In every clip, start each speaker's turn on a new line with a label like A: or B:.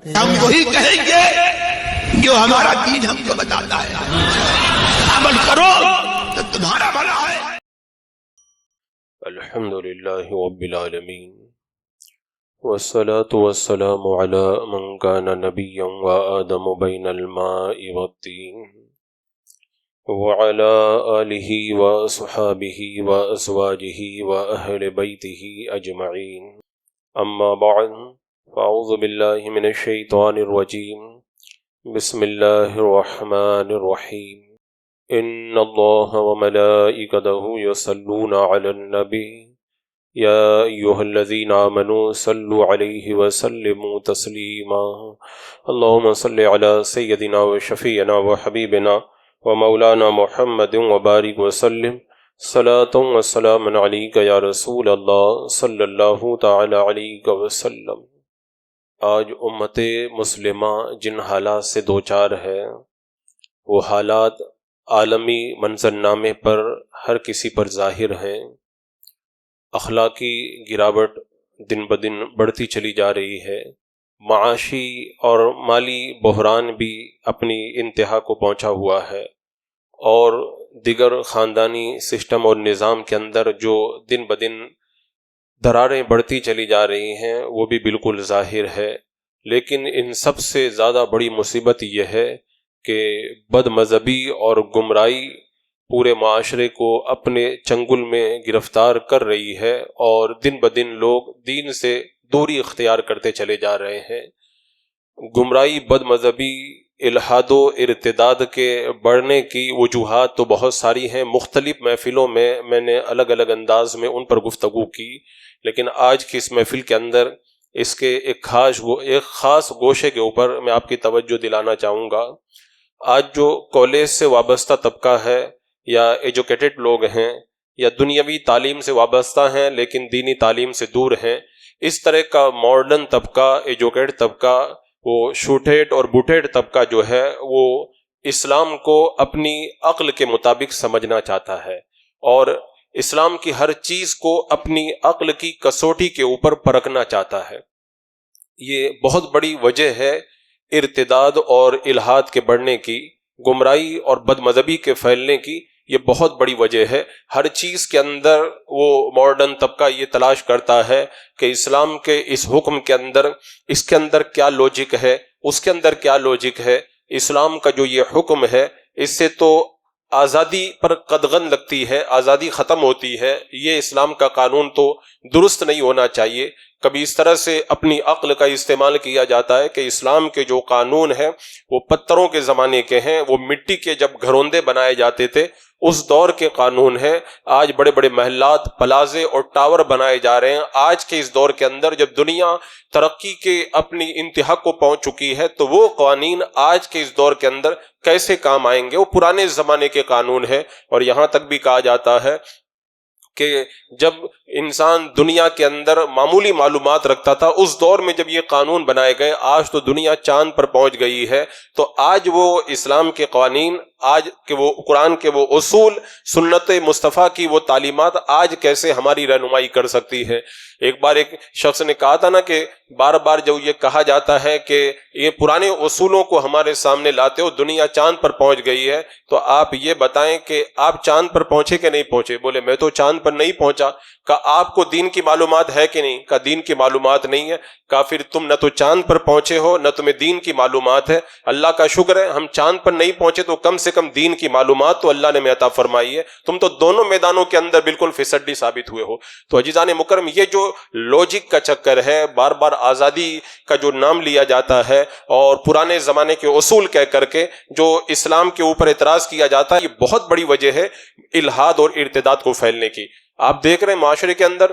A: ہم وہی کہیں گے جو ہمارا دین ہم کو بتاتا ہے، عمل کرو تو تمہارا بھلا ہے۔
B: الحمدللہ رب العالمین والصلاة والسلام علی من کان نبیا وآدم بین الماء والطین وعلی آلہ وصحابہ وازواجہ واہل بیتہ اجمعین، اما بعد فاعوذ باللہ من الشیطان الرجیم، بسم اللہ الرحمن الرحیم، ان اللہ وملائکته یصلون علی النبی یا ایہا الذین آمنوا صلوا علیہ وسلموا تسلیما، اللہم صل علی سیدنا وشفیعنا وحبیبنا ومولانا محمد وبارک وسلم صلاۃ وسلام علیک یا رسول اللہ صلی اللہ تعالی علیہ وسلم۔ آج امت مسلمہ جن حالات سے دوچار ہے وہ حالات عالمی منظرنامے پر ہر کسی پر ظاہر ہیں۔ اخلاقی گراوٹ دن بدن بڑھتی چلی جا رہی ہے، معاشی اور مالی بحران بھی اپنی انتہا کو پہنچا ہوا ہے، اور دیگر خاندانی سسٹم اور نظام کے اندر جو دن بدن دراریں بڑھتی چلی جا رہی ہیں وہ بھی بالکل ظاہر ہے۔ لیکن ان سب سے زیادہ بڑی مصیبت یہ ہے کہ بد مذہبی اور گمراہی پورے معاشرے کو اپنے چنگل میں گرفتار کر رہی ہے، اور دن بدن لوگ دین سے دوری اختیار کرتے چلے جا رہے ہیں۔ گمراہی، بد مذہبی، الحاد و ارتداد کے بڑھنے کی وجوہات تو بہت ساری ہیں، مختلف محفلوں میں نے الگ الگ انداز میں ان پر گفتگو کی، لیکن آج کی اس محفل کے اندر اس کے ایک خاص گوشے کے اوپر میں آپ کی توجہ دلانا چاہوں گا۔ آج جو کالج سے وابستہ طبقہ ہے، یا ایجوکیٹڈ لوگ ہیں، یا دنیاوی تعلیم سے وابستہ ہیں لیکن دینی تعلیم سے دور ہیں، اس طرح کا ماڈرن طبقہ، ایجوکیٹڈ طبقہ، وہ شوٹیڈ اور بوٹیڈ طبقہ جو ہے وہ اسلام کو اپنی عقل کے مطابق سمجھنا چاہتا ہے، اور اسلام کی ہر چیز کو اپنی عقل کی کسوٹی کے اوپر پرکھنا چاہتا ہے۔ یہ بہت بڑی وجہ ہے ارتداد اور الحاد کے بڑھنے کی، گمراہی اور بد مذہبی کے پھیلنے کی، یہ بہت بڑی وجہ ہے۔ ہر چیز کے اندر وہ ماڈرن طبقہ یہ تلاش کرتا ہے کہ اسلام کے اس حکم کے اندر، اس کے اندر کیا لوجک ہے، اس کے اندر کیا لوجک ہے۔ اسلام کا جو یہ حکم ہے اس سے تو آزادی پر قدغن لگتی ہے، آزادی ختم ہوتی ہے، یہ اسلام کا قانون تو درست نہیں ہونا چاہیے۔ کبھی اس طرح سے اپنی عقل کا استعمال کیا جاتا ہے کہ اسلام کے جو قانون ہیں وہ پتھروں کے زمانے کے ہیں، وہ مٹی کے جب گھروندے بنائے جاتے تھے اس دور کے قانون ہیں۔ آج بڑے بڑے محلات، پلازے اور ٹاور بنائے جا رہے ہیں۔ آج کے اس دور کے اندر جب دنیا ترقی کے اپنی انتہا کو پہنچ چکی ہے تو وہ قوانین آج کے اس دور کے اندر کیسے کام آئیں گے؟ وہ پرانے زمانے کے قانون ہیں۔ اور یہاں تک بھی کہا جاتا ہے کہ جب انسان دنیا کے اندر معمولی معلومات رکھتا تھا، اس دور میں جب یہ قانون بنائے گئے، آج تو دنیا چاند پر پہنچ گئی ہے، تو آج وہ اسلام کے قوانین، آج کے وہ قرآن کے وہ اصول، سنت مصطفیٰ کی وہ تعلیمات آج کیسے ہماری رہنمائی کر سکتی ہے؟ ایک بار ایک شخص نے کہا تھا نا کہ بار بار جب یہ کہا جاتا ہے کہ یہ پرانے اصولوں کو ہمارے سامنے لاتے ہو، دنیا چاند پر پہنچ گئی ہے، تو آپ یہ بتائیں کہ آپ چاند پر پہنچے کہ نہیں پہنچے؟ بولے میں تو چاند پر نہیں پہنچا۔ کہا آپ کو دین کی معلومات ہے کہ نہیں؟ کہا دین کی معلومات نہیں ہے۔ کہا پھر تم نہ تو چاند پر پہنچے ہو نہ تمہیں دین کی معلومات ہے۔ اللہ کا شکر ہے ہم چاند پر نہیں پہنچے تو کم سے کم دین کی معلومات تو اللہ نے ہمیں عطا فرمائی ہے۔ تم تو دونوں میدانوں کے اندر بالکل فسڈی ثابت ہوئے ہو۔ تو عزیزان مکرم، یہ جو لوجک کا چکر ہے، بار بار آزادی کا جو نام لیا جاتا ہے اور پرانے زمانے کے اصول کہہ کر کے جو اسلام کے اوپر اعتراض کیا جاتا ہے، یہ بہت بڑی وجہ ہے الحاد اور ارتداد کو پھیلنے کی۔ آپ دیکھ رہے ہیں معاشرے کے اندر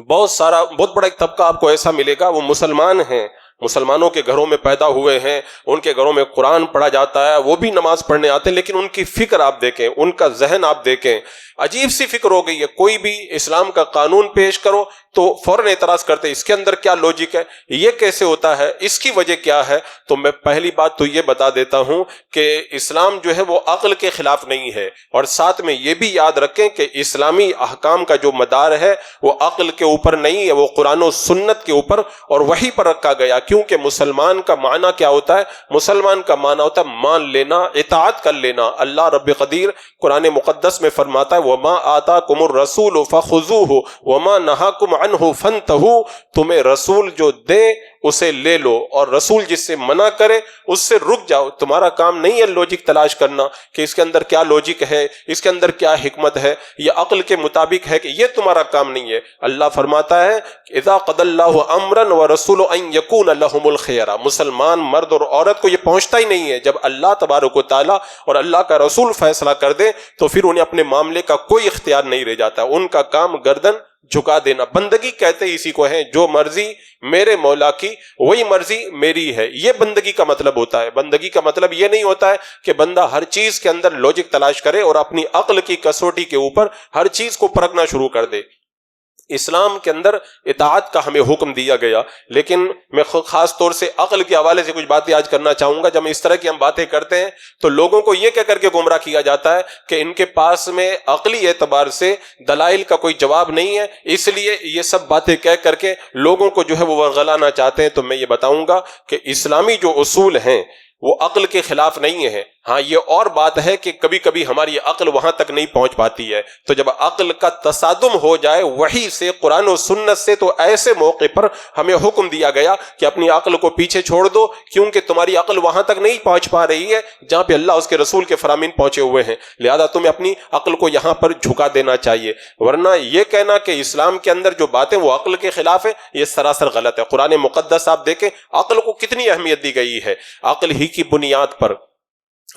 B: بہت بڑا ایک طبقہ آپ کو ایسا ملے گا، وہ مسلمان ہیں، مسلمانوں کے گھروں میں پیدا ہوئے ہیں، ان کے گھروں میں قرآن پڑھا جاتا ہے، وہ بھی نماز پڑھنے آتے ہیں، لیکن ان کی فکر آپ دیکھیں، ان کا ذہن آپ دیکھیں، عجیب سی فکر ہو گئی ہے، کوئی بھی اسلام کا قانون پیش کرو تو فوراً اعتراض کرتے اس کے اندر کیا لوجک ہے، یہ کیسے ہوتا ہے، اس کی وجہ کیا ہے؟ تو میں پہلی بات تو یہ بتا دیتا ہوں کہ اسلام جو ہے وہ عقل کے خلاف نہیں ہے، اور ساتھ میں یہ بھی یاد رکھیں کہ اسلامی احکام کا جو مدار ہے وہ عقل کے اوپر نہیں ہے، وہ قرآن و سنت کے اوپر اور وحی پر رکھا گیا، کیونکہ مسلمان کا معنی کیا ہوتا ہے؟ مسلمان کا معنی ہوتا ہے مان لینا، اطاعت کر لینا۔ اللہ رب قدیر قرآن مقدس میں فرماتا ہے وَمَا آتَاكُمُ الرَّسُولُ فَخُذُوهُ وَمَا نَهَاكُمْ عَنْهُ فَانْتَهُوا، تمہیں رسول جو دے اسے لے لو، اور رسول جس سے منع کرے اس سے رک جاؤ۔ تمہارا کام نہیں ہے لوجک تلاش کرنا کہ اس کے اندر کیا لوجک ہے، اس کے اندر کیا حکمت ہے، یہ عقل کے مطابق ہے، کہ یہ تمہارا کام نہیں ہے۔ اللہ فرماتا ہے اذا قضى الله امرا ورسول ان يكون لهم الخيار، مسلمان مرد اور عورت کو یہ پہنچتا ہی نہیں ہے، جب اللہ تبارک و تعالی اور اللہ کا رسول فیصلہ کر دے تو پھر انہیں اپنے معاملے کا کوئی اختیار نہیں رہ جاتا، ان کا کام گردن جھکا دینا۔ بندگی کہتے اسی کو ہیں، جو مرضی میرے مولا کی وہی مرضی میری ہے، یہ بندگی کا مطلب ہوتا ہے۔ بندگی کا مطلب یہ نہیں ہوتا ہے کہ بندہ ہر چیز کے اندر لوجک تلاش کرے اور اپنی عقل کی کسوٹی کے اوپر ہر چیز کو پرکھنا شروع کر دے۔ اسلام کے اندر اطاعت کا ہمیں حکم دیا گیا، لیکن میں خاص طور سے عقل کے حوالے سے کچھ باتیں آج کرنا چاہوں گا۔ جب اس طرح کی ہم باتیں کرتے ہیں تو لوگوں کو یہ کہہ کر کے گمراہ کیا جاتا ہے کہ ان کے پاس میں عقلی اعتبار سے دلائل کا کوئی جواب نہیں ہے، اس لیے یہ سب باتیں کہہ کر کے لوگوں کو جو ہے وہ ورغلانا چاہتے ہیں۔ تو میں یہ بتاؤں گا کہ اسلامی جو اصول ہیں وہ عقل کے خلاف نہیں ہے۔ ہاں یہ اور بات ہے کہ کبھی کبھی ہماری عقل وہاں تک نہیں پہنچ پاتی ہے، تو جب عقل کا تصادم ہو جائے وحی سے، قرآن و سنت سے، تو ایسے موقع پر ہمیں حکم دیا گیا کہ اپنی عقل کو پیچھے چھوڑ دو، کیونکہ تمہاری عقل وہاں تک نہیں پہنچ پا رہی ہے جہاں پہ اللہ اس کے رسول کے فرامین پہنچے ہوئے ہیں، لہذا تمہیں اپنی عقل کو یہاں پر جھکا دینا چاہیے۔ ورنہ یہ کہنا کہ اسلام کے اندر جو باتیں وہ عقل کے خلاف ہے، یہ سراسر غلط ہے۔ قرآن مقدس آپ دیکھیں عقل کو کتنی اہمیت دی گئی ہے، عقل ہی کی بنیاد پر۔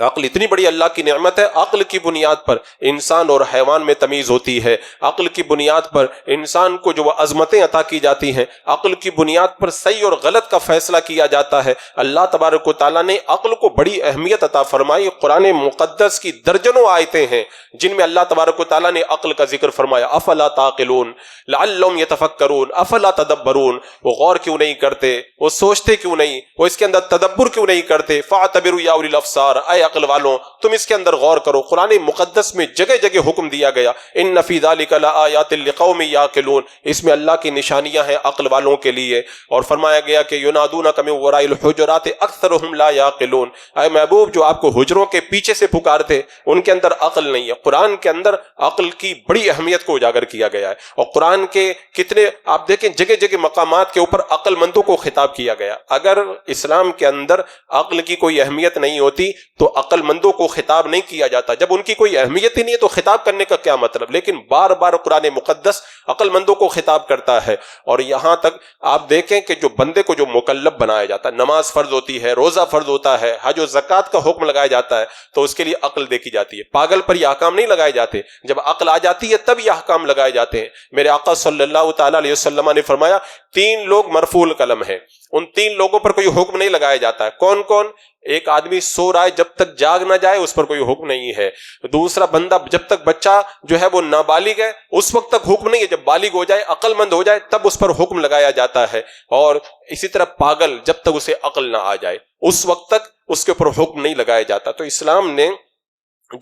B: عقل اتنی بڑی اللہ کی نعمت ہے، عقل کی بنیاد پر انسان اور حیوان میں تمیز ہوتی ہے، عقل کی بنیاد پر انسان کو جو وہ عظمتیں عطا کی جاتی ہیں، عقل کی بنیاد پر صحیح اور غلط کا فیصلہ کیا جاتا ہے۔ اللہ تبارک و تعالیٰ نے عقل کو بڑی اہمیت عطا فرمائی۔ قرآن مقدس کی درجنوں آیتیں ہیں جن میں اللہ تبارک و تعالیٰ نے عقل کا ذکر فرمایا، افلا تعقلون لعلهم يتفکرون افلا تدبرون، وہ غور کیوں نہیں کرتے، وہ سوچتے کیوں نہیں، وہ اس کے اندر تدبر کیوں نہیں کرتے، فاعتبروا یا اولی الابصار، اے عقل والوں تم اس کے اندر غور کرو۔ قرآن مقدس میں جگہ جگہ حکم دیا گیا ان فی ذلک لآیات لقوم یعقلون، اس میں اللہ کی نشانیاں ہیں عقل والوں کے لیے، اور فرمایا گیا کہ ینادونک من وراء الحجرات اکثرهم لا یعقلون، اے محبوب جو آپ کو حجروں کے پیچھے سے پکارتے ان کے اندر عقل نہیں ہے۔ قرآن کے اندر عقل کی بڑی اہمیت کو اجاگر کیا گیا ہے، اور قرآن کے کتنے آپ دیکھیں جگہ جگہ مقامات کے اوپر عقل مندوں کو خطاب کیا گیا۔ اگر اسلام کے اندر عقل کی کوئی اہمیت نہیں ہوتی تو عقل مندوں کو خطاب نہیں کیا جاتا، جب ان کی کوئی اہمیت ہی نہیں ہے تو خطاب کرنے کا کیا مطلب؟ لیکن بار بار قرآن مقدس عقل مندوں کو خطاب کرتا ہے، اور یہاں تک آپ دیکھیں کہ جو بندے کو جو مکلف بنایا جاتا ہے، نماز فرض ہوتی ہے، روزہ فرض ہوتا ہے، حج و زکوٰۃ کا حکم لگایا جاتا ہے، تو اس کے لیے عقل دیکھی جاتی ہے۔ پاگل پر یہ احکام نہیں لگائے جاتے، جب عقل آ جاتی ہے تب یہ احکام لگائے جاتے ہیں۔ میرے آقا صلی اللہ تعالی علیہ وسلم نے فرمایا 3 لوگ مرفوع القلم ہیں، ان 3 لوگوں پر کوئی حکم نہیں لگایا جاتا ہے۔ کون کون؟ ایک آدمی سو رہا ہے جب تک جاگ نہ جائے اس پر کوئی حکم نہیں ہے۔ دوسرا بندہ جب تک بچہ جو ہے وہ نابالغ ہے اس وقت تک حکم نہیں ہے، جب بالغ ہو جائے عقل مند ہو جائے تب اس پر حکم لگایا جاتا ہے۔ اور اسی طرح پاگل جب تک اسے عقل نہ آ جائے اس وقت تک اس کے اوپر حکم نہیں لگایا جاتا۔ تو اسلام نے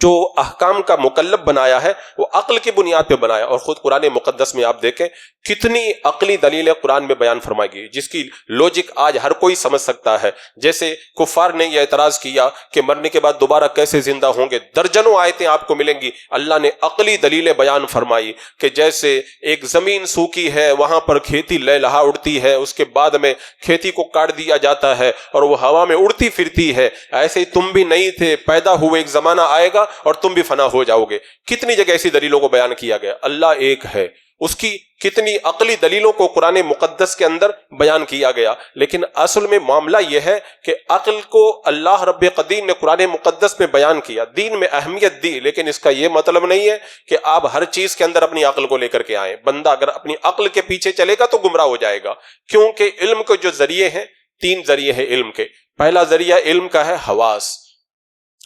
B: جو احکام کا مکلف بنایا ہے وہ عقل کی بنیاد پہ بنایا، اور خود قرآن مقدس میں آپ دیکھیں کتنی عقلی دلیلیں قرآن میں بیان فرمائی گئی جس کی لوجک آج ہر کوئی سمجھ سکتا ہے۔ جیسے کفار نے یہ اعتراض کیا کہ مرنے کے بعد دوبارہ کیسے زندہ ہوں گے، درجنوں آیتیں آپ کو ملیں گی اللہ نے عقلی دلیلیں بیان فرمائی کہ جیسے ایک زمین سوکھی ہے وہاں پر کھیتی لہلہا اڑتی ہے، اس کے بعد میں کھیتی کو کاٹ دیا جاتا ہے اور وہ ہوا میں اڑتی پھرتی ہے، ایسے ہی تم بھی نہیں تھے، پیدا ہوئے ایک زمانہ آئے گا اور تم بھی فنا ہو جاؤ گے۔ کتنی جگہ ایسی دلیلوں کو بیان کیا گیا۔ اللہ ایک ہے، اس کی کتنی عقلی دلیلوں کو قرآن مقدس کے اندر بیان کیا گیا، لیکن اصل میں معاملہ یہ ہے کہ عقل کو اللہ رب قدیر نے قرآن مقدس میں بیان کیا، دین میں اہمیت دی، لیکن اس کا یہ مطلب نہیں ہے کہ آپ ہر چیز کے اندر اپنی عقل کو لے کر کے آئیں۔ بندہ اگر اپنی عقل کے پیچھے چلے گا تو گمراہ ہو جائے گا، کیونکہ علم کے جو ذریعے ہیں 3 ذریعے ہیں علم کے۔ پہلا ذریعہ علم کا ہے حواس،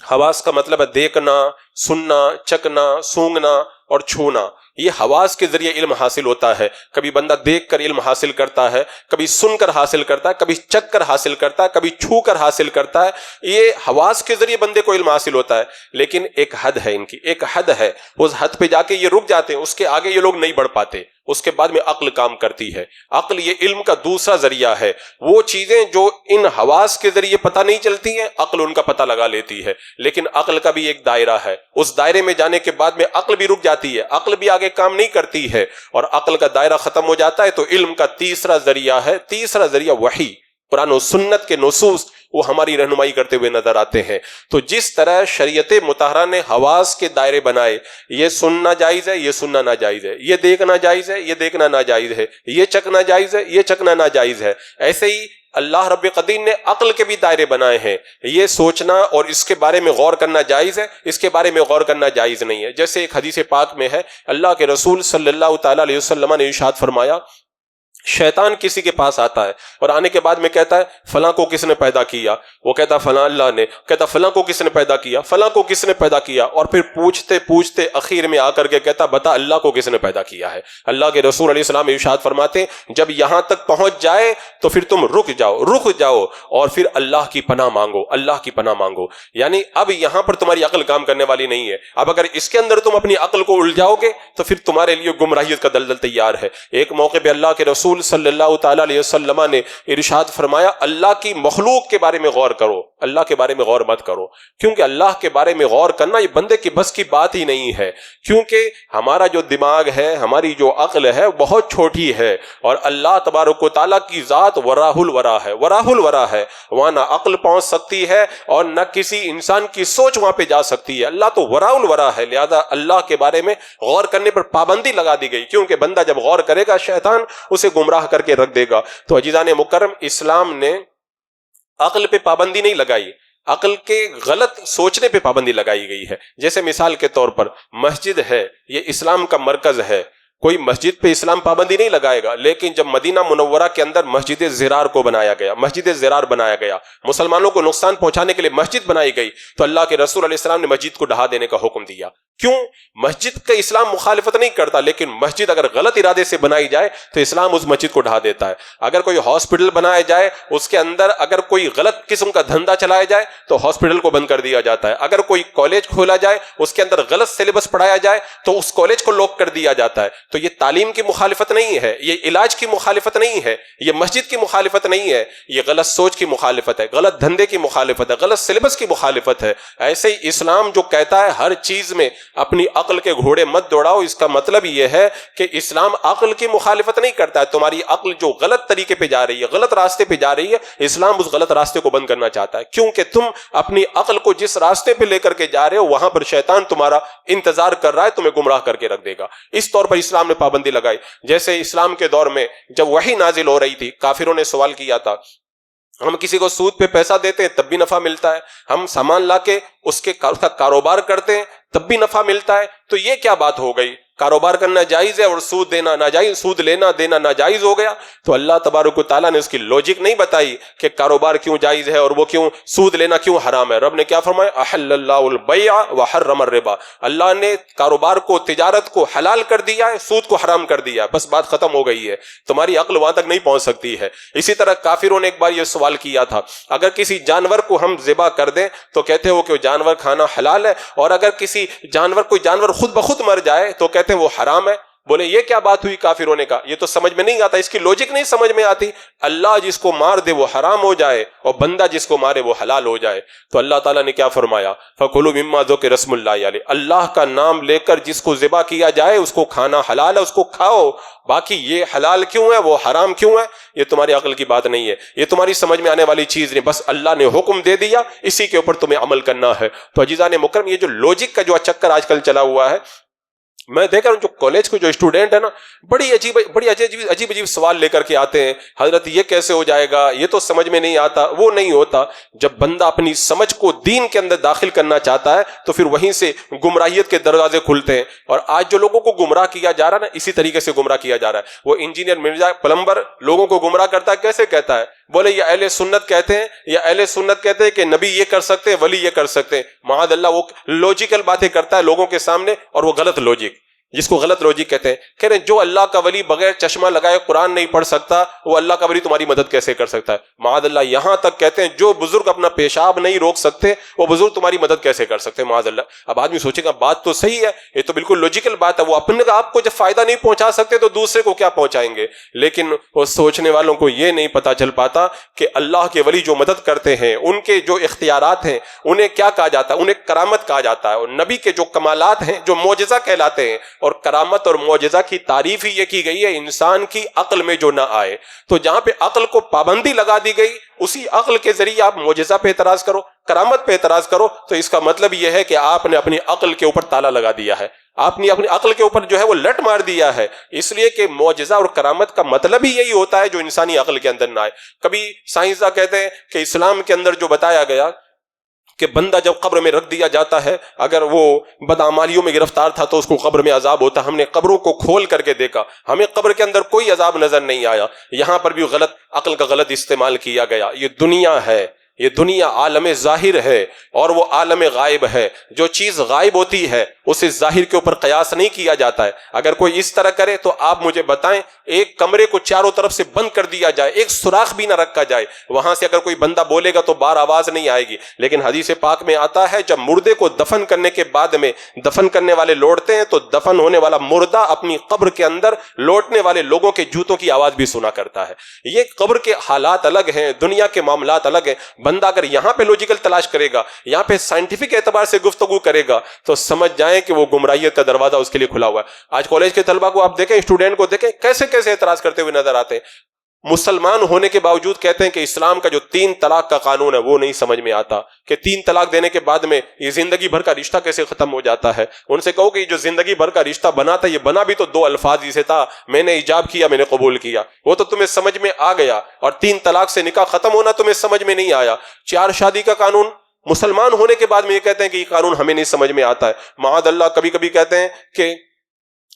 B: حواس کا مطلب ہے دیکھنا، سننا، چکنا، سونگنا اور چھونا. یہ حواس کے ذریعے علم حاصل ہوتا ہے. کبھی بندہ دیکھ کر علم حاصل کرتا ہے، کبھی سن کر حاصل کرتا ہے، کبھی چک کر حاصل کرتا ہے، کبھی چھو کر حاصل کرتا ہے. یہ حواس کے ذریعے بندے کو علم حاصل ہوتا ہے. لیکن ایک حد ہے ان کی، ایک حد ہے. اس حد پہ جا کے یہ رک جاتے ہیں، اس کے آگے یہ لوگ نہیں بڑھ پاتے. اس کے بعد میں عقل کام کرتی ہے. عقل یہ علم کا دوسرا ذریعہ ہے. وہ چیزیں جو ان حواس کے ذریعے پتہ نہیں چلتی ہیں، عقل ان کا پتہ لگا لیتی ہے. لیکن عقل کا بھی ایک دائرہ ہے. اس دائرے میں جانے کے بعد میں عقل بھی رک جاتی ہے، عقل بھی آگے کام نہیں کرتی ہے، اور عقل کا دائرہ ختم ہو جاتا ہے. تو علم کا تیسرا ذریعہ ہے، تیسرا ذریعہ وحی، قرآن و سنت کے نصوص، وہ ہماری رہنمائی کرتے ہوئے نظر آتے ہیں. تو جس طرح شریعت مطہرہ نے حواس کے دائرے بنائے، یہ سننا جائز ہے، یہ سننا ناجائز ہے، یہ دیکھنا جائز ہے، یہ دیکھنا ناجائز ہے، یہ چکنا جائز ہے، یہ چکنا ناجائز ہے، ایسے ہی اللہ رب قدیر نے عقل کے بھی دائرے بنائے ہیں. یہ سوچنا اور اس کے بارے میں غور کرنا جائز ہے، اس کے بارے میں غور کرنا جائز نہیں ہے. جیسے ایک حدیث پاک میں ہے، اللہ کے رسول صلی اللہ تعالی علیہ وسلم نے ارشاد فرمایا، شیطان کسی کے پاس آتا ہے اور آنے کے بعد میں کہتا ہے فلاں کو کس نے پیدا کیا؟ وہ کہتا فلاں اللہ نے. کہتا فلاں کو کس نے پیدا کیا؟ فلاں کو کس نے پیدا کیا؟ اور پھر پوچھتے پوچھتے اخیر میں آ کر کے کہتا بتا اللہ کو کس نے پیدا کیا ہے؟ اللہ کے رسول علیہ السلام ارشاد فرماتے جب یہاں تک پہنچ جائے تو پھر تم رک جاؤ اور پھر اللہ کی پناہ مانگو، اللہ کی پناہ مانگو. یعنی اب یہاں پر تمہاری عقل کام کرنے والی نہیں ہے. اب اگر اس کے اندر تم اپنی عقل کو الجھاؤ گے تو پھر تمہارے لیے گمراہیت کا دلدل تیار ہے. ایک موقع پہ اللہ کے رسول صلی اللہ تعالی علیہ وسلم نے ارشاد فرمایا اللہ کی مخلوق کے بارے میں غور کرو، اللہ کے بارے میں غور مت کرو، کیونکہ اللہ کے بارے میں غور کرنا یہ بندے کی بس کی بات ہی نہیں ہے. کیونکہ ہمارا جو دماغ ہے، ہماری جو عقل ہے بہت چھوٹی ہے، اور اللہ تبارک و تعالیٰ کی ذات وراہ الورا ہے، وراہ الورا ہے. وہاں نہ عقل پہنچ سکتی ہے اور نہ کسی انسان کی سوچ وہاں پہ جا سکتی ہے. اللہ تو وراہ الورا ہے، لہذا اللہ کے بارے میں غور کرنے پر پابندی لگا دی گئی. کیونکہ بندہ جب غور کرے گا شیطان اسے گمراہ کر کے رکھ دے گا. تو عزیزان مکرم، اسلام نے عقل پہ پابندی نہیں لگائی، عقل کے غلط سوچنے پہ پابندی لگائی گئی ہے. جیسے مثال کے طور پر مسجد ہے، یہ اسلام کا مرکز ہے. کوئی مسجد پہ اسلام پابندی نہیں لگائے گا، لیکن جب مدینہ منورہ کے اندر مسجد زرار کو بنایا گیا، مسجد زرار بنایا گیا، مسلمانوں کو نقصان پہنچانے کے لیے مسجد بنائی گئی، تو اللہ کے رسول علیہ السلام نے مسجد کو ڈھا دینے کا حکم دیا. کیوں؟ مسجد کا اسلام مخالفت نہیں کرتا، لیکن مسجد اگر غلط ارادے سے بنائی جائے تو اسلام اس مسجد کو ڈھا دیتا ہے. اگر کوئی ہاسپٹل بنایا جائے، اس کے اندر اگر کوئی غلط قسم کا دھندا چلایا جائے تو ہاسپٹل کو بند کر دیا جاتا ہے. اگر کوئی کالج کھولا جائے، اس کے اندر غلط سلیبس پڑھایا جائے تو اس کالج کو لاک کر دیا جاتا ہے. تو یہ تعلیم کی مخالفت نہیں ہے، یہ علاج کی مخالفت نہیں ہے، یہ مسجد کی مخالفت نہیں ہے، یہ غلط سوچ کی مخالفت ہے، غلط دھندے کی مخالفت ہے، غلط سلیبس کی مخالفت ہے. ایسے ہی اسلام جو کہتا ہے ہر چیز میں اپنی عقل کے گھوڑے مت دوڑاؤ، اس کا مطلب یہ ہے کہ اسلام عقل کی مخالفت نہیں کرتا ہے. تمہاری عقل جو غلط طریقے پہ جا رہی ہے، غلط راستے پہ جا رہی ہے، اسلام اس غلط راستے کو بند کرنا چاہتا ہے. کیونکہ تم اپنی عقل کو جس راستے پہ لے کر کے جا رہے ہو وہاں پر شیطان تمہارا انتظار کر رہا ہے، تمہیں گمراہ کر کے رکھ دے گا. اس طور پر اسلام نے پابندی لگائی. جیسے اسلام کے دور میں جب وحی نازل ہو رہی تھی، کافروں نے سوال کیا تھا ہم کسی کو سود پہ پیسہ دیتے ہیں تب بھی نفع ملتا ہے، ہم سامان لا کے اس کا کاروبار کرتے ہیں تب بھی نفع ملتا ہے، تو یہ کیا بات ہو گئی؟ کاروبار کرنا جائز ہے اور سود دینا ناجائز، سود لینا دینا ناجائز ہو گیا. تو اللہ تبارک و تعالیٰ نے اس کی لوجک نہیں بتائی کہ کاروبار کیوں جائز ہے اور وہ کیوں سود لینا کیوں حرام ہے. رب نے کیا فرمایا؟ احل اللہ البیع وحرم الربا. اللہ نے کاروبار کو، تجارت کو حلال کر دیا ہے، سود کو حرام کر دیا ہے. بس بات ختم ہو گئی ہے، تمہاری عقل وہاں تک نہیں پہنچ سکتی ہے. اسی طرح کافروں نے ایک بار یہ سوال کیا تھا اگر کسی جانور کو ہم ذبح کر دیں تو کہتے ہو کہ وہ جانور کھانا حلال ہے، اور اگر کوئی جانور خود بخود مر جائے تو کہتے ہیں وہ حرام ہے. بولے یہ کیا بات ہوئی کافروں نے کہا یہ تو سمجھ میں نہیں آتا، اس کی لوجک نہیں سمجھ میں آتی. اللہ جس کو مار دے وہ حرام ہو جائے اور بندہ جس کو مارے وہ حلال ہو جائے. تو اللہ تعالیٰ نے کیا فرمایا؟ فَكُلُوا مِمَّا ذُكِرَ اسْمُ اللَّهِ عَلَيْهِ. اللہ کا نام لے کر جس کو ذبح کیا جائے اس کو کھانا حلال ہے، اس کو کھاؤ. باقی یہ حلال کیوں ہے وہ حرام کیوں ہے یہ تمہاری عقل کی بات نہیں ہے، یہ تمہاری سمجھ میں آنے والی چیز نہیں. بس اللہ نے حکم دے دیا، اسی کے اوپر تمہیں عمل کرنا ہے. تو عزیزان مکرم، یہ جو لوجک کا جو چکر آج کل چلا ہوا ہے، میں دیکھ رہا ہوں جو کالج کے جو اسٹوڈنٹ ہے نا بڑی عجیب سوال لے کر کے آتے ہیں. حضرت یہ کیسے ہو جائے گا، یہ تو سمجھ میں نہیں آتا. وہ نہیں ہوتا. جب بندہ اپنی سمجھ کو دین کے اندر داخل کرنا چاہتا ہے تو پھر وہیں سے گمراہیت کے دروازے کھلتے ہیں. اور آج جو لوگوں کو گمراہ کیا جا رہا ہے نا، اسی طریقے سے گمراہ کیا جا رہا ہے. وہ انجینئر مرزا پلمبر لوگوں کو گمراہ کرتا ہے، کیسے کہتا ہے بولے یہ اہل سنت کہتے ہیں، یا اہل سنت کہتے ہیں کہ نبی یہ کر سکتے ہیں، ولی یہ کر سکتے ہیں. معاذ اللہ وہ لوجیکل باتیں کرتا ہے لوگوں کے سامنے، اور وہ غلط لوجک، جس کو غلط لوجک کہتے ہیں. کہہ رہے ہیں جو اللہ کا ولی بغیر چشمہ لگائے قرآن نہیں پڑھ سکتا، وہ اللہ کا ولی تمہاری مدد کیسے کر سکتا ہے؟ معاذ اللہ یہاں تک کہتے ہیں جو بزرگ اپنا پیشاب نہیں روک سکتے، وہ بزرگ تمہاری مدد کیسے کر سکتے ہیں؟ معاذ اللہ. اب آدمی سوچے گا بات تو صحیح ہے، یہ تو بالکل لوجیکل بات ہے، وہ اپنے آپ کو جب فائدہ نہیں پہنچا سکتے تو دوسرے کو کیا پہنچائیں گے؟ لیکن وہ سوچنے والوں کو یہ نہیں پتا چل پاتا کہ اللہ کے ولی جو مدد کرتے ہیں ان کے جو اختیارات ہیں انہیں کیا کہا جاتا ہے؟ انہیں کرامت کہا جاتا ہے. اور نبی کے جو کمالات ہیں جو معجزہ کہلاتے ہیں، اور کرامت اور معجزہ کی تعریف ہی یہ کی گئی ہے انسان کی عقل میں جو نہ آئے. تو جہاں پہ عقل کو پابندی لگا دی گئی، اسی عقل کے ذریعے آپ معجزہ پہ اعتراض کرو، کرامت پہ اعتراض کرو، تو اس کا مطلب یہ ہے کہ آپ نے اپنی عقل کے اوپر تالا لگا دیا ہے، آپ نے اپنی عقل کے اوپر جو ہے وہ لٹ مار دیا ہے. اس لیے کہ معجزہ اور کرامت کا مطلب ہی یہی ہوتا ہے جو انسانی عقل کے اندر نہ آئے. کبھی سائنسداں کہتے ہیں کہ اسلام کے اندر جو بتایا گیا کہ بندہ جب قبر میں رکھ دیا جاتا ہے، اگر وہ بدعمالیوں میں گرفتار تھا تو اس کو قبر میں عذاب ہوتا. ہم نے قبروں کو کھول کر کے دیکھا، ہمیں قبر کے اندر کوئی عذاب نظر نہیں آیا. یہاں پر بھی غلط عقل کا غلط استعمال کیا گیا. یہ دنیا ہے، یہ دنیا عالم ظاہر ہے اور وہ عالم غائب ہے. جو چیز غائب ہوتی ہے اسے ظاہر کے اوپر قیاس نہیں کیا جاتا ہے. اگر کوئی اس طرح کرے تو آپ مجھے بتائیں، ایک کمرے کو چاروں طرف سے بند کر دیا جائے، ایک سوراخ بھی نہ رکھا جائے، وہاں سے اگر کوئی بندہ بولے گا تو باہر آواز نہیں آئے گی. لیکن حدیث پاک میں آتا ہے جب مردے کو دفن کرنے کے بعد میں دفن کرنے والے لوٹتے ہیں تو دفن ہونے والا مردہ اپنی قبر کے اندر لوٹنے والے لوگوں کے جوتوں کی آواز بھی سنا کرتا ہے. یہ قبر کے حالات الگ ہیں، دنیا کے معاملات الگ ہیں. بندہ اگر یہاں پہ لوجیکل تلاش کرے گا، یہاں پہ سائنٹیفک اعتبار سے گفتگو کرے گا، تو سمجھ جائیں کہ وہ گمراہیت کا دروازہ اس کے لیے کھلا ہوا ہے. آج کالج کے طلبہ کو آپ دیکھیں، اسٹوڈنٹ کو دیکھیں، کیسے کیسے اعتراض کرتے ہوئے نظر آتے ہیں. مسلمان ہونے کے باوجود کہتے ہیں کہ اسلام کا جو 3 طلاق کا قانون ہے وہ نہیں سمجھ میں آتا، کہ 3 طلاق دینے کے بعد میں یہ زندگی بھر کا رشتہ کیسے ختم ہو جاتا ہے. ان سے کہو کہ جو زندگی بھر کا رشتہ بنا تھا، یہ بنا بھی تو 2 الفاظ ہی سے تھا، میں نے ایجاب کیا، میں نے قبول کیا، وہ تو تمہیں سمجھ میں آ گیا. اور 3 طلاق سے نکاح ختم ہونا تمہیں سمجھ میں نہیں آیا. 4 شادی کا قانون مسلمان ہونے کے بعد میں یہ کہتے ہیں کہ یہ قانون ہمیں نہیں سمجھ میں آتا ہے. معاذ اللہ کبھی کبھی کہتے ہیں کہ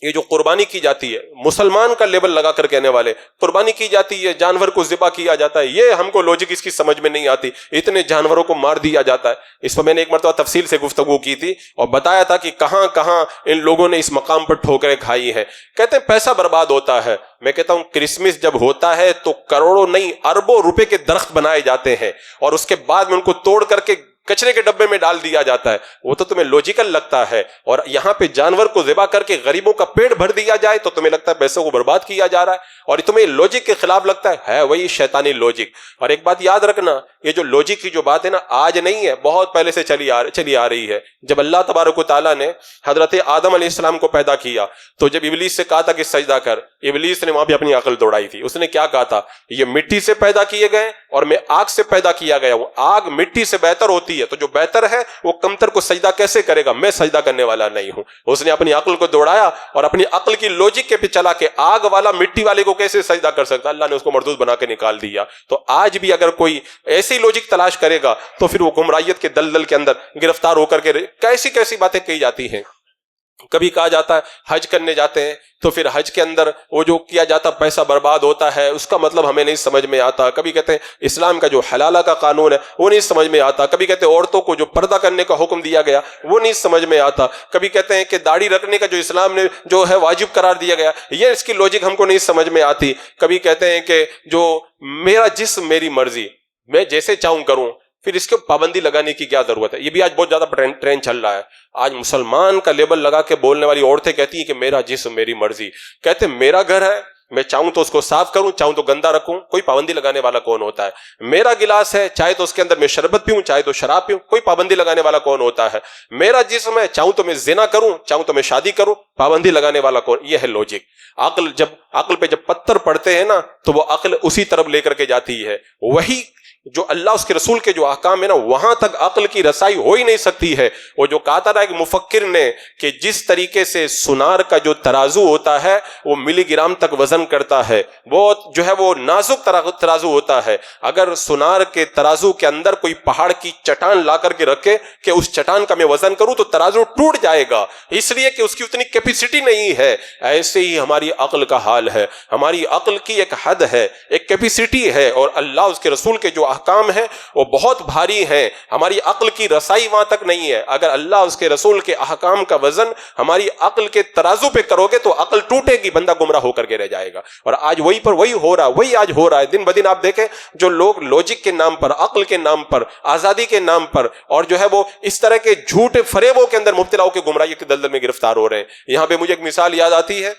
B: یہ جو قربانی کی جاتی ہے، مسلمان کا لیبل لگا کر کہنے والے، قربانی کی جاتی ہے، جانور کو ذبح کیا جاتا ہے، یہ ہم کو لوجک اس کی سمجھ میں نہیں آتی، اتنے جانوروں کو مار دیا جاتا ہے. اس پر میں نے ایک مرتبہ تفصیل سے گفتگو کی تھی اور بتایا تھا کہ کہاں کہاں ان لوگوں نے اس مقام پر ٹھوکریں کھائی ہیں. کہتے ہیں پیسہ برباد ہوتا ہے. میں کہتا ہوں کرسمس جب ہوتا ہے تو کروڑوں نہیں اربوں روپے کے درخت بنائے جاتے ہیں اور اس کے بعد میں ان کو توڑ کر کے کچرے کے ڈبے میں ڈال دیا جاتا ہے. وہ تو تمہیں لوجیکل لگتا ہے، اور یہاں پہ جانور کو ذبح کر کے غریبوں کا پیٹ بھر دیا جائے تو تمہیں لگتا ہے پیسوں کو برباد کیا جا رہا ہے، اور تمہیں لوجک کے خلاف لگتا ہے وہی شیطانی لوجک. اور ایک بات یاد رکھنا، یہ جو لوجک کی جو بات ہے نا، آج نہیں ہے، بہت پہلے سے چلی آ رہی ہے. جب اللہ تبارک و تعالیٰ نے حضرت آدم علیہ السلام کو پیدا کیا تو جب ابلیس سے کہا تھا کہ سجدہ کر، ابلیس نے وہاں پہ اپنی عقل دوڑائی تھی. اس نے کیا کہا تھا؟ یہ مٹی سے پیدا کیے گئے اور میں آگ سے پیدا کیا گیا ہوں، آگ مٹی سے بہتر ہوتی ہے، تو جو بہتر ہے وہ کمتر کو سجدہ کیسے کرے گا؟ میں سجدہ کرنے والا نہیں ہوں. اس نے اپنی عقل کو دوڑایا اور اپنی عقل کی لوجک کے پہ چلا کہ آگ والا مٹی والے کو کیسے سجدہ کر سکتا. اللہ نے اس کو مردود بنا کے نکال دیا. تو آج بھی اگر کوئی ایسی لوجک تلاش کرے گا تو پھر وہ گمراہیت کے دلدل کے اندر گرفتار ہو کر کے کیسی کیسی باتیں کہی جاتی ہیں. کبھی کہا جاتا ہے حج کرنے جاتے ہیں تو پھر حج کے اندر وہ جو کیا جاتا پیسہ برباد ہوتا ہے، اس کا مطلب ہمیں نہیں سمجھ میں آتا. کبھی کہتے ہیں اسلام کا جو حلالہ کا قانون ہے وہ نہیں سمجھ میں آتا. کبھی کہتے ہیں عورتوں کو جو پردہ کرنے کا حکم دیا گیا وہ نہیں سمجھ میں آتا. کبھی کہتے ہیں کہ داڑھی رکھنے کا جو اسلام نے جو ہے واجب قرار دیا گیا، یہ اس کی لوجک ہم کو نہیں سمجھ میں آتی. کبھی کہتے ہیں کہ جو میرا جسم میری مرضی، میں جیسے چاہوں کروں، پھر اس کے پابندی لگانے کی کیا ضرورت ہے؟ یہ بھی آج بہت زیادہ ٹرینڈ چل رہا ہے. آج مسلمان کا لیبل لگا کے بولنے والی عورتیں کہتی ہیں کہ میرا جسم میری مرضی. کہتے ہیں میرا گھر ہے، میں چاہوں تو اس کو صاف کروں، چاہوں تو گندا رکھوں، کوئی پابندی لگانے والا کون ہوتا ہے؟ میرا گلاس ہے، چاہے تو اس کے اندر میں شربت پیوں، چاہے تو شراب پیوں، کوئی پابندی لگانے والا کون ہوتا ہے؟ میرا جسم ہے، چاہوں تو میں زنا کروں، چاہوں تو میں شادی کروں، پابندی لگانے والا کون؟ یہ ہے لوجک. عقل پہ جب پتھر پڑتے ہیں نا تو وہ عقل اسی طرف لے کر کے جاتی ہے. وہی جو اللہ اس کے رسول کے جو احکام ہے نا، وہاں تک عقل کی رسائی ہو ہی نہیں سکتی ہے. وہ جو کہا تھا نا ایک مفکر نے کہ جس طریقے سے سونار کا جو ترازو ہوتا ہے وہ ملی گرام تک وزن کرتا ہے، بہت جو ہے وہ نازک ترازو ہوتا ہے. اگر سونار کے ترازو کے اندر کوئی پہاڑ کی چٹان لا کر کے رکھے کہ اس چٹان کا میں وزن کروں تو ترازو ٹوٹ جائے گا، اس لیے کہ اس کی اتنی کیپیسٹی نہیں ہے. ایسے ہی ہماری عقل کا حال ہے. ہماری عقل کی ایک حد ہے، ایک کیپیسٹی ہے اور اللہ اس کے رسول کے جو احکام ہیں وہ بہت بھاری ہیں، ہماری عقل کی رسائی وہاں تک نہیں ہے۔ اگر اللہ اس کے رسول کے احکام کا وزن ہماری عقل کے ترازو پہ کرو گے تو عقل ٹوٹے گی، بندہ گمراہ ہو کر کے رہ جائے گا۔ اور آج وہی پر وہی ہو رہا ہے، وہی آج ہو رہا ہے دن بدن۔ آپ دیکھیں جو لوگ لوجک کے نام پر، عقل کے نام پر، آزادی کے نام پر، اور جو ہے وہ اس طرح کے جھوٹے فریبوں کے اندر مبتلا ہو کے گمراہی کے دلدل میں گرفتار ہو رہے ہیں۔ یہاں پہ مجھے ایک مثال یاد آتی ہے،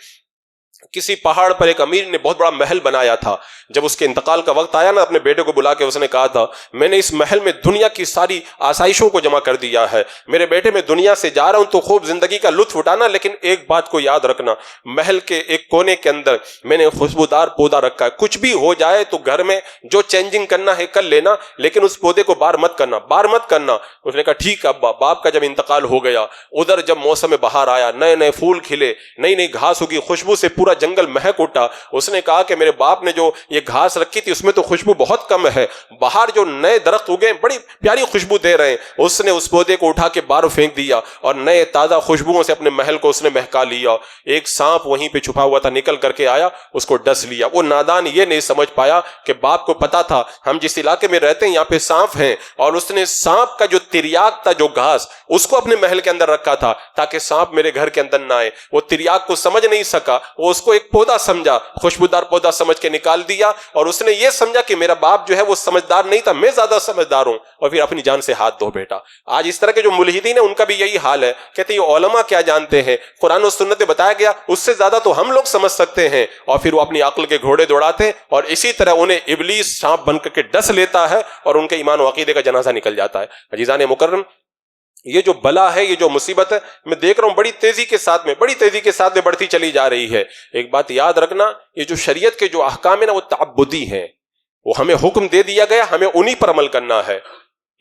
B: کسی پہاڑ پر ایک امیر نے بہت بڑا محل بنایا تھا۔ جب اس کے انتقال کا وقت آیا نا، اپنے بیٹے کو بلا کے اس نے کہا تھا میں نے اس محل میں دنیا کی ساری آسائشوں کو جمع کر دیا ہے، میرے بیٹے میں دنیا سے جا رہا ہوں تو خوب زندگی کا لطف اٹھانا، لیکن ایک بات کو یاد رکھنا، محل کے ایک کونے کے اندر میں نے خوشبودار پودا رکھا ہے، کچھ بھی ہو جائے تو گھر میں جو چینجنگ کرنا ہے کر لینا، لیکن اس پودے کو بار مت کرنا۔ اس نے کہا ٹھیک ابا۔ باپ کا جب انتقال ہو گیا، ادھر جب موسم بہار آیا، نئے نئے پھول کھلے، نئی نئی گھاس اگی، خوشبو سے پورا جنگل مہک اٹھا۔ اس نے کہا کہ میرے باپ نے جو یہ گھاس رکھی تھی اس میں تو خوشبو بہت کم ہے، باہر جو نئے درخت اگے بڑی پیاری خوشبو دے رہے ہیں۔ اس نے اس پودے کو اٹھا کے باہر پھینک دیا اور نئے تازہ خوشبوؤں سے اپنے محل کو اس نے مہکا لیا۔ ایک سانپ وہیں پہ چھپا ہوا تھا، نکل کر کے آیا، اس کو ڈس لیا۔ وہ نادان یہ نہیں سمجھ پایا کہ باپ کو پتا تھا ہم جس علاقے میں رہتے ہیں یہاں پہ سانپ ہیں، اور اس نے سانپ کا جو تریاک تھا، جو گھاس، اس کو اپنے محل کے اندر رکھا تھا تاکہ سانپ میرے گھر کے اندر نہ آئے۔ وہ تریاک کو سمجھ نہیں سکا، وہ اس کو ایک پودا سمجھا، خوشبودار پودا سمجھ کے نکال دیا، اور اس نے یہ سمجھا کہ میرا باپ جو ہے وہ سمجھدار نہیں تھا، میں زیادہ سمجھدار ہوں، اور پھر اپنی جان سے ہاتھ دھو بیٹا۔ آج اس طرح کے جو ملحدین ہیں ان کا بھی یہی حال ہے، کہتے ہیں یہ علماء کیا جانتے ہیں، قرآن و سنت میں بتایا گیا اس سے زیادہ تو ہم لوگ سمجھ سکتے ہیں، اور پھر وہ اپنی عقل کے گھوڑے دوڑاتے ہیں، اور اسی طرح انہیں ابلیس سانپ بن کر کے ڈس لیتا ہے اور ان کے ایمان و عقیدے کا جنازہ نکل جاتا ہے۔ عزیزان مکرم، یہ جو بلا ہے، یہ جو مصیبت ہے، میں دیکھ رہا ہوں بڑی تیزی کے ساتھ میں بڑھتی چلی جا رہی ہے۔ ایک بات یاد رکھنا، یہ جو شریعت کے جو احکام ہیں نا وہ تعبدی ہیں، وہ ہمیں حکم دے دیا گیا، ہمیں انہی پر عمل کرنا ہے۔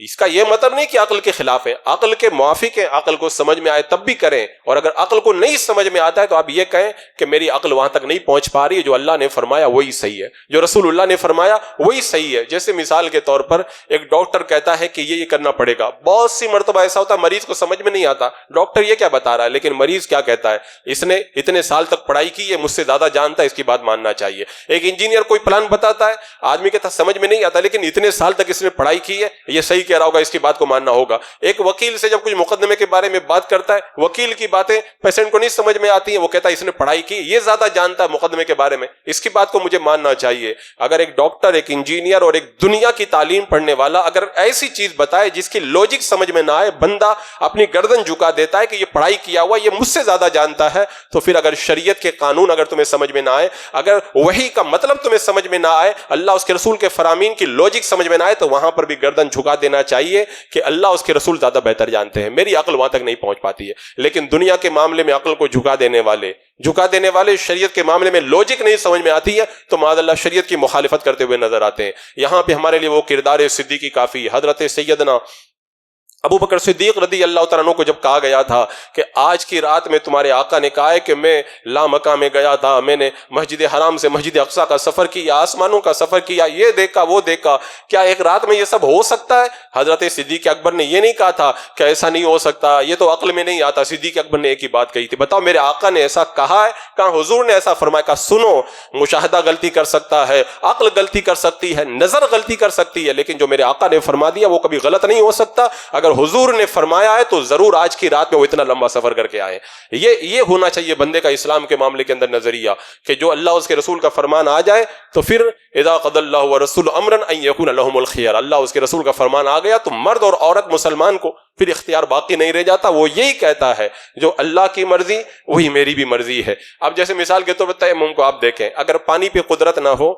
B: اس کا یہ مطلب نہیں کہ عقل کے خلاف ہے، عقل کے موافق ہے، عقل کو سمجھ میں آئے تب بھی کریں، اور اگر عقل کو نہیں سمجھ میں آتا ہے تو آپ یہ کہیں کہ میری عقل وہاں تک نہیں پہنچ پا رہی ہے، جو اللہ نے فرمایا وہی صحیح ہے، جو رسول اللہ نے فرمایا وہی صحیح ہے۔ جیسے مثال کے طور پر ایک ڈاکٹر کہتا ہے کہ یہ کرنا پڑے گا، بہت سی مرتبہ ایسا ہوتا ہے مریض کو سمجھ میں نہیں آتا ڈاکٹر یہ کیا بتا رہا ہے، لیکن مریض کیا کہتا ہے، اس نے اتنے سال تک پڑھائی کی ہے، مجھ سے زیادہ جانتا ہے، اس کی بات ماننا چاہیے۔ ایک انجینئر کوئی پلان بتاتا ہے، آدمی کہتا سمجھ میں نہیں آتا، لیکن اتنے سال تک اس نے پڑھائی کی ہے، یہ صحیح کہہ رہا ہوگا، اس کی بات کو ماننا ہوگا۔ ایک وکیل سے جب کچھ مقدمے کے بارے میں بات کرتا ہے، وکیل کی باتیں پیشنٹ کو نہیں سمجھ میں آتی ہیں، وہ کہتا ہے اس نے پڑھائی کی، یہ زیادہ جانتا ہے مقدمے کے بارے میں، اس کی بات کو مجھے ماننا چاہیے۔ اگر ایک ڈاکٹر، ایک انجینئر اور ایک دنیا کی تعلیم پڑھنے والا اگر ایسی چیز بتائے جس کی لوجک سمجھ میں نہ آئے، بندہ اپنی گردن جھکا دیتا ہے کہ یہ پڑھائی کیا ہوا، یہ مجھ سے زیادہ جانتا ہے، تو پھر اگر شریعت کے قانون اگر تمہیں سمجھ میں نہ آئے، اگر وحی کا مطلب تمہیں سمجھ میں نہ آئے، اللہ اس کے رسول کے فرامین کی لوجک سمجھ میں نہ آئے، تو وہاں پر بھی گردن جھکا دینا چاہیے کہ اللہ اس کے رسول زیادہ بہتر جانتے ہیں، میری عقل وہاں تک نہیں پہنچ پاتی ہے۔ لیکن دنیا کے معاملے میں عقل کو جھکا دینے والے شریعت کے معاملے میں لوجک نہیں سمجھ میں آتی ہے تو معاذ اللہ شریعت کی مخالفت کرتے ہوئے نظر آتے ہیں۔ یہاں پہ ہمارے لیے وہ کردار صدیقی کافی، حضرت سیدنا ابو بکر صدیق رضی اللہ تعالیٰ عنہ کو جب کہا گیا تھا کہ آج کی رات میں تمہارے آقا نے کہا ہے کہ میں لامکہ میں گیا تھا، میں نے مسجد حرام سے مسجد اقصیٰ کا سفر کیا، آسمانوں کا سفر کیا، یہ دیکھا وہ دیکھا، کیا ایک رات میں یہ سب ہو سکتا ہے؟ حضرت صدیق اکبر نے یہ نہیں کہا تھا کہ ایسا نہیں ہو سکتا، یہ تو عقل میں نہیں آتا۔ صدیق اکبر نے ایک ہی بات کہی تھی، بتاؤ میرے آقا نے ایسا کہا ہے، کہاں حضور نے ایسا فرمایا؟ کہا سنو، مشاہدہ غلطی کر سکتا ہے، عقل غلطی کر سکتی ہے، نظر غلطی کر سکتی ہے، لیکن جو میرے آقا نے فرما دیا وہ کبھی غلط نہیں ہو سکتا۔ اگر حضور نے فرمایا ہے تو ضرور آج کی رات میں وہ اتنا لمبا سفر کر کے آئے۔ یہ ہونا چاہیے بندے کا اسلام کے معاملے کے اندر نظریہ کہ جو اللہ اس کے رسول کا فرمان آ جائے تو پھر اذا قضى الله ورسوله امرا ان يكون لهم الخيار، اللہ اس کے رسول کا فرمان آ گیا تو مرد اور عورت مسلمان کو پھر اختیار باقی نہیں رہ جاتا، وہ یہی کہتا ہے جو اللہ کی مرضی وہی میری بھی مرضی ہے۔ اب جیسے مثال کے طور پر تیمم کو آپ دیکھیں، اگر پانی پہ قدرت نہ ہو،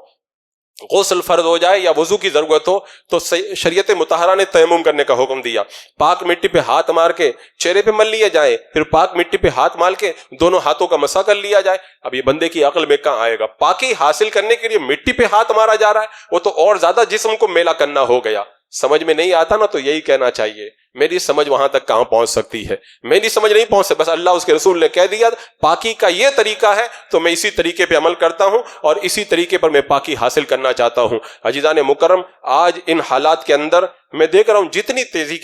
B: غسل فرض ہو جائے یا وضو کی ضرورت ہو تو شریعت مطہرہ نے تیمم کرنے کا حکم دیا، پاک مٹی پہ ہاتھ مار کے چہرے پہ مل لیا جائے، پھر پاک مٹی پہ ہاتھ مال کے دونوں ہاتھوں کا مسح کر لیا جائے۔ اب یہ بندے کی عقل میں کہاں آئے گا؟ پاکی حاصل کرنے کے لیے مٹی پہ ہاتھ مارا جا رہا ہے، وہ تو اور زیادہ جسم کو میلا کرنا ہو گیا۔ سمجھ میں نہیں آتا نا تو یہی کہنا چاہیے، میری سمجھ وہاں تک کہاں پہنچ سکتی ہے، میری سمجھ نہیں پہنچ سکتی، بس اللہ اس کے رسول نے کہہ دیا پاکی کا یہ طریقہ ہے تو میں اسی طریقے پہ عمل کرتا ہوں اور اسی طریقے پر میں پاکی حاصل کرنا چاہتا ہوں۔ عزیزان مکرم، آج ان حالات کے اندر میں دیکھ رہا ہوں جتنی تیزی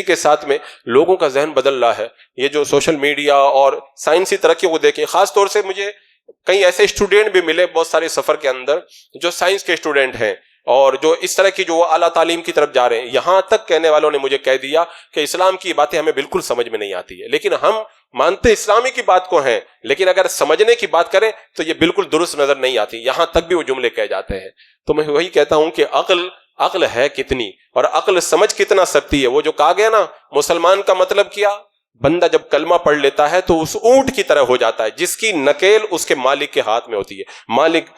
B: کے ساتھ میں لوگوں کا ذہن بدل رہا ہے، یہ جو سوشل میڈیا اور سائنسی ترقی کو دیکھیں، خاص طور سے مجھے کئی ایسے اسٹوڈنٹ بھی ملے بہت سارے سفر کے اندر جو سائنس کے اسٹوڈنٹ ہیں اور جو اس طرح کی جو اعلیٰ تعلیم کی طرف جا رہے ہیں. یہاں تک کہنے والوں نے مجھے کہہ دیا کہ اسلام کی باتیں ہمیں بالکل سمجھ میں نہیں آتی ہے، لیکن ہم مانتے اسلامی کی بات کو ہیں، لیکن اگر سمجھنے کی بات کریں تو یہ بالکل درست نظر نہیں آتی. یہاں تک بھی وہ جملے کہہ جاتے ہیں. تو میں وہی کہتا ہوں کہ عقل ہے کتنی اور عقل سمجھ کتنا سکتی ہے. وہ جو کہا گیا نا، مسلمان کا مطلب کیا؟ بندہ جب کلمہ پڑھ لیتا ہے تو اس اونٹ کی طرح ہو جاتا ہے جس کی نکیل اس کے مالک کے ہاتھ میں ہوتی ہے. مالک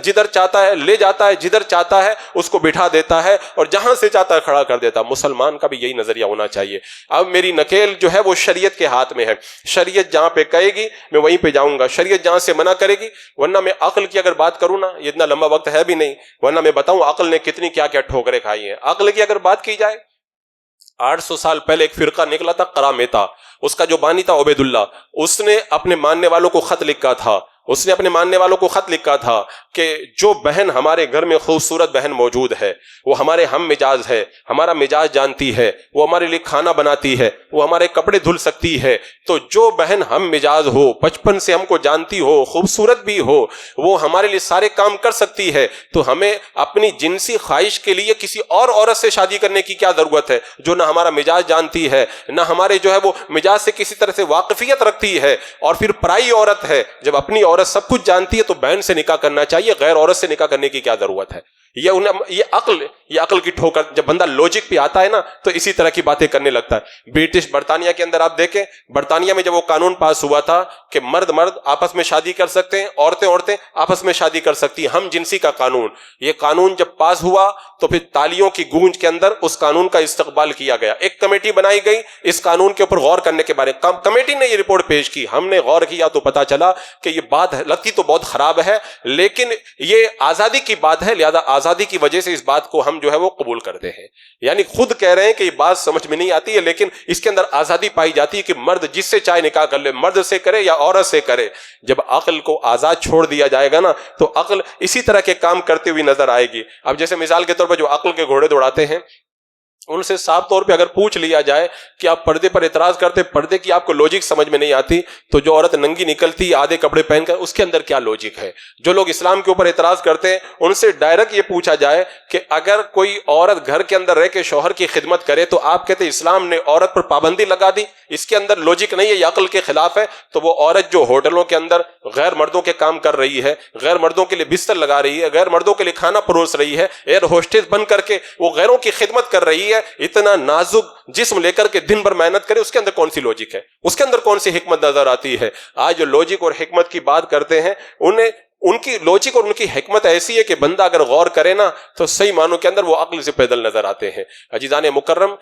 B: جدھر چاہتا ہے لے جاتا ہے، جدھر چاہتا ہے اس کو بٹھا دیتا ہے اور جہاں سے چاہتا ہے کھڑا کر دیتا ہے. مسلمان کا بھی یہی نظریہ ہونا چاہیے. اب میری نکیل جو ہے وہ شریعت کے ہاتھ میں ہے. شریعت جہاں پہ کہے گی میں وہیں پہ جاؤں گا، شریعت جہاں سے منع کرے گی. ورنہ میں عقل کی اگر بات کروں نا، یہ اتنا لمبا وقت ہے بھی نہیں، ورنہ میں بتاؤں عقل نے کتنی کیا کیا ٹھوکریں کھائی ہیں. عقل کی اگر بات کی جائے، 800 سال پہلے ایک فرقہ نکلا تھا قرامیتا، اس کا جو بانی تھا عبید اللہ. اس نے اپنے ماننے والوں کو خط لکھا تھا کہ جو بہن ہمارے گھر میں خوبصورت بہن موجود ہے، وہ ہمارے ہم مجاز ہے، ہمارا مجاز جانتی ہے، وہ ہمارے لیے کھانا بناتی ہے، وہ ہمارے کپڑے دھل سکتی ہے، تو جو بہن ہم مجاز ہو، بچپن سے ہم کو جانتی ہو، خوبصورت بھی ہو، وہ ہمارے لیے سارے کام کر سکتی ہے، تو ہمیں اپنی جنسی خواہش کے لیے کسی اور عورت سے شادی کرنے کی کیا ضرورت ہے جو نہ ہمارا مجاز جانتی ہے، نہ ہمارے جو ہے وہ مجاز سے کسی طرح سے واقفیت رکھتی ہے، اور پھر پرائی عورت ہے. جب اپنی عورت سب کچھ جانتی ہے تو بہن سے نکاح کرنا چاہیے، غیر عورت سے نکاح کرنے کی کیا ضرورت ہے؟ یہ عقل کی ٹھوکر. جب بندہ لوجک پہ آتا ہے نا تو اسی طرح کی باتیں کرنے لگتا ہے. برٹش برطانیہ کے اندر آپ دیکھیں، برطانیہ میں جب وہ قانون پاس ہوا تھا کہ مرد آپس میں شادی کر سکتے ہیں، عورتیں آپس میں شادی کر سکتی ہیں، ہم جنسی کا قانون. یہ قانون جب پاس ہوا تو پھر تالیوں کی گونج کے اندر اس قانون کا استقبال کیا گیا. ایک کمیٹی بنائی گئی اس قانون کے اوپر غور کرنے کے بارے میں. کمیٹی نے یہ رپورٹ پیش کی، ہم نے غور کیا تو پتا چلا کہ یہ بات لگتی تو بہت خراب ہے، لیکن یہ آزادی کی بات ہے، لہذا آزادی کی وجہ سے اس بات کو ہم جو ہے وہ قبول کرتے ہیں. یعنی خود کہہ رہے ہیں کہ یہ بات سمجھ میں نہیں آتی ہے، لیکن اس کے اندر آزادی پائی جاتی ہے کہ مرد جس سے چاہے نکاح کر لے، مرد سے کرے یا عورت سے کرے. جب عقل کو آزاد چھوڑ دیا جائے گا نا تو عقل اسی طرح کے کام کرتے ہوئی نظر آئے گی. اب جیسے مثال کے طور پر جو عقل کے گھوڑے دوڑاتے ہیں، ان سے صاف طور پہ اگر پوچھ لیا جائے کہ آپ پردے پر اعتراض کرتے، پردے کی آپ کو لوجک سمجھ میں نہیں آتی، تو جو عورت ننگی نکلتی آدھے کپڑے پہن کر، اس کے اندر کیا لوجک ہے؟ جو لوگ اسلام کے اوپر اعتراض کرتے ہیں ان سے ڈائریکٹ یہ پوچھا جائے کہ اگر کوئی عورت گھر کے اندر رہ کے شوہر کی خدمت کرے تو آپ کہتے ہیں اسلام نے عورت پر پابندی لگا دی، اس کے اندر لوجک نہیں ہے، یہ عقل کے خلاف ہے. تو وہ عورت جو ہوٹلوں کے اندر غیر مردوں کے کام کر رہی ہے، غیر مردوں کے لیے بستر لگا رہی ہے، غیر مردوں کے لیے کھانا پروس رہی ہے، ایئر ہوسٹس بن کر کے وہ غیروں کی خدمت کر رہی ہے، اتنا نازک جسم لے کر کے دن بھر محنت کرے، اس کے اندر کون سی لوجک ہے؟ اس کے اندر کون سی حکمت نظر آتی ہے؟ آج جو لوجک اور حکمت کی بات کرتے ہیں، ان کی لوجک اور ان کی حکمت ایسی ہے کہ بندہ اگر غور کرے نا تو صحیح معنوں کے اندر وہ عقل سے پیدل نظر آتے ہیں. عزیزان مکرم،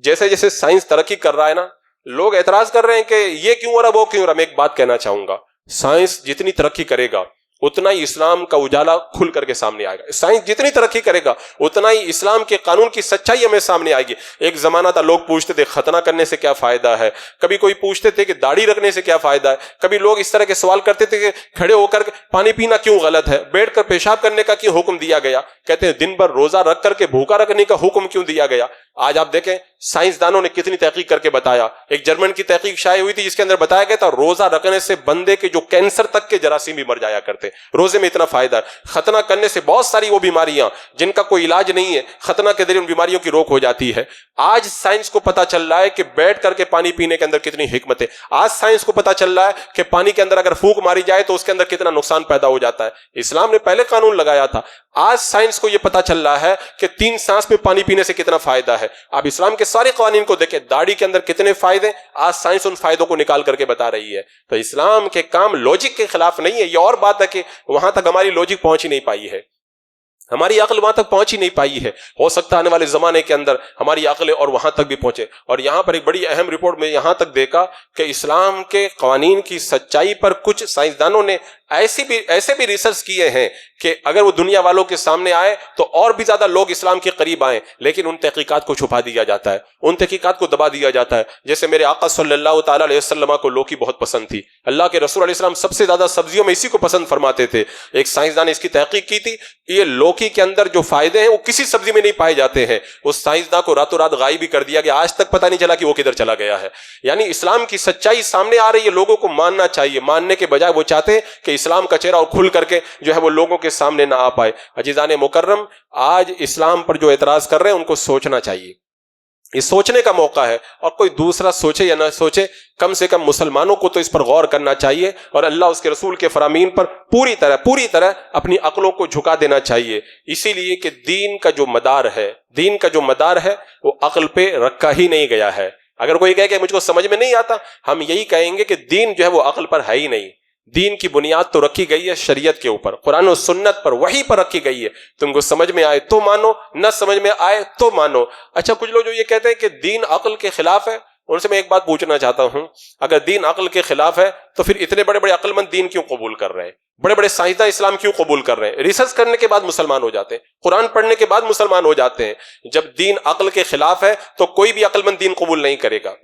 B: جیسے جیسے سائنس ترقی کر رہا ہے نا، لوگ اعتراض کر رہے ہیں کہ یہ کیوں ہو رہا وہ کیوں ہو رہا. میں ایک بات کہنا چاہوں گا، سائنس جتنی ترقی کرے گا اتنا ہی اسلام کا اجالا کھل کر کے سامنے آئے گا. سائنس جتنی ترقی کرے گا اتنا ہی اسلام کے قانون کی سچائی ہمیں سامنے آئے گی. ایک زمانہ تھا لوگ پوچھتے تھے ختنہ کرنے سے کیا فائدہ ہے، کبھی کوئی پوچھتے تھے کہ داڑھی رکھنے سے کیا فائدہ ہے، کبھی لوگ اس طرح کے سوال کرتے تھے کہ کھڑے ہو کر پانی پینا کیوں غلط ہے، بیٹھ کر پیشاب کرنے کا کیوں حکم دیا گیا. کہتے ہیں دن بھر روزہ رکھ کر کے بھوکا رکھنے کا حکم کیوں دیا گیا. آج آپ دیکھیں سائنسدانوں نے کتنی تحقیق کر کے بتایا. ایک جرمن کی تحقیق شائع ہوئی تھی جس کے اندر بتایا گیا تھا روزہ رکھنے سے بندے کے جو کینسر تک کے جراثیم بھی مر جایا کرتے، روزے میں اتنا فائدہ ہے. ختنہ کرنے سے بہت ساری وہ بیماریاں جن کا کوئی علاج نہیں ہے، ختنہ کے ذریعے ان بیماریوں کی روک ہو جاتی ہے. آج سائنس کو پتا چل رہا ہے کہ بیٹھ کر کے پانی پینے کے اندر کتنی حکمت ہے. آج سائنس کو پتا چل رہا ہے کہ پانی کے اندر اگر پھونک ماری جائے تو اس کے اندر کتنا نقصان پیدا ہو جاتا ہے. اسلام نے پہلے قانون لگایا تھا، آج سائنس کو یہ پتا چل رہا ہے کہ 3 سانس میں پانی پینے سے کتنا فائدہ ہے. آپ اسلام کے سارے قوانین کو دیکھیں، داڑھی کے اندر کتنے فائدے، آج سائنس ان فائدوں کو نکال کر کے بتا رہی ہے. تو اسلام کے کام لوجک کے خلاف نہیں ہے. یہ اور بات ہے کہ وہاں تک ہماری لوجک پہنچ ہی نہیں پائی ہے، ہماری عقل وہاں تک پہنچ ہی نہیں پائی ہے. ہو سکتا ہے آنے والے زمانے کے اندر ہماری عقلیں اور وہاں تک بھی پہنچے. اور یہاں پر ایک بڑی اہم رپورٹ میں یہاں تک دیکھا کہ اسلام کے قوانین کی سچائی پر کچھ سائنسدانوں نے ایسے بھی ریسرچ کیے ہیں کہ اگر وہ دنیا والوں کے سامنے آئے تو اور بھی زیادہ لوگ اسلام کے قریب آئیں، لیکن ان تحقیقات کو چھپا دیا جاتا ہے، ان تحقیقات کو دبا دیا جاتا ہے. جیسے میرے آقا صلی اللہ تعالی علیہ وسلم کو لوکی بہت پسند تھی، اللہ کے رسول علیہ السلام سب سے زیادہ سبزیوں میں اسی کو پسند فرماتے تھے. ایک سائنسدان نے اس کی تحقیق کی تھی، یہ لوکی کے اندر جو فائدے ہیں وہ کسی سبزی میں نہیں پائے جاتے ہیں. اس سائنسدان کو راتوں رات غائب بھی کر دیا گیا، آج تک پتہ نہیں چلا کہ وہ کدھر چلا گیا ہے. یعنی اسلام کی سچائی سامنے آ رہی ہے، لوگوں کو ماننا چاہیے. ماننے کے بجائے وہ چاہتے ہیں کہ اسلام کا چہرہ اور کھل کر کے جو ہے وہ لوگوں کے سامنے نہ آ پائے۔ عزیزان مکرم، آج اسلام پر جو اعتراض کر رہے ہیں ان کو سوچنا چاہیے، یہ سوچنے کا موقع ہے، اور کوئی دوسرا سوچے یا نہ سوچے، کم سے کم مسلمانوں کو تو اس پر غور کرنا چاہیے اور اللہ اس کے رسول کے فرامین پر پوری طرح اپنی عقلوں کو جھکا دینا چاہیے۔ اسی لیے کہ دین کا جو مدار ہے وہ عقل پہ رکھا ہی نہیں گیا ہے۔ اگر کوئی کہے کہ مجھ کو سمجھ میں نہیں آتا، ہم یہی کہیں گے کہ دین جو ہے وہ عقل پر ہے ہی نہیں۔ دین کی بنیاد تو رکھی گئی ہے شریعت کے اوپر، قرآن و سنت پر، وحی پر رکھی گئی ہے۔ تم کو سمجھ میں آئے تو مانو، نہ سمجھ میں آئے تو مانو۔ اچھا، کچھ لوگ جو یہ کہتے ہیں کہ دین عقل کے خلاف ہے، ان سے میں ایک بات پوچھنا چاہتا ہوں، اگر دین عقل کے خلاف ہے تو پھر اتنے بڑے بڑے عقل مند دین کیوں قبول کر رہے ہیں؟ بڑے بڑے سائنسداں اسلام کیوں قبول کر رہے ہیں؟ ریسرچ کرنے کے بعد مسلمان ہو جاتے ہیں، قرآن پڑھنے کے بعد مسلمان ہو جاتے ہیں۔ جب دین عقل کے خلاف ہے تو کوئی بھی عقل مند دین قبول نہیں کرے گا۔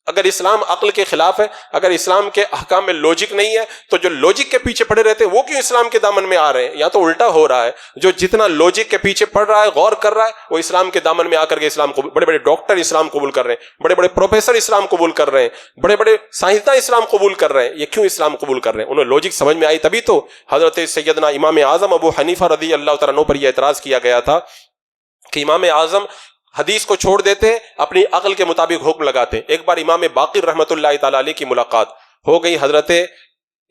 B: اگر اسلام عقل کے خلاف ہے، اگر اسلام کے احکام میں لوجک نہیں ہے، تو جو لوجک کے پیچھے پڑے رہتے ہیں وہ کیوں اسلام کے دامن میں آ رہے ہیں؟ یا تو الٹا ہو رہا ہے، جو جتنا لوجک کے پیچھے پڑ رہا ہے، غور کر رہا ہے، وہ اسلام کے دامن میں آ کر کے اسلام قبول، بڑے بڑے ڈاکٹر اسلام قبول کر رہے ہیں، بڑے بڑے پروفیسر اسلام قبول کر رہے ہیں، بڑے بڑے سائنسداں اسلام قبول کر رہے ہیں۔ یہ کیوں اسلام قبول کر رہے ہیں؟ انہیں لوجک سمجھ میں آئی تبھی تو۔ حضرت سیدنا امام اعظم ابو حنیفہ رضی اللہ تعالیٰ عنہ پر یہ اعتراض کیا گیا تھا کہ امام اعظم حدیث کو چھوڑ دیتے ہیں، اپنی عقل کے مطابق حکم لگاتے ہیں۔ ایک بار امام باقر رحمۃ اللہ تعالیٰ علیہ کی ملاقات ہو گئی حضرت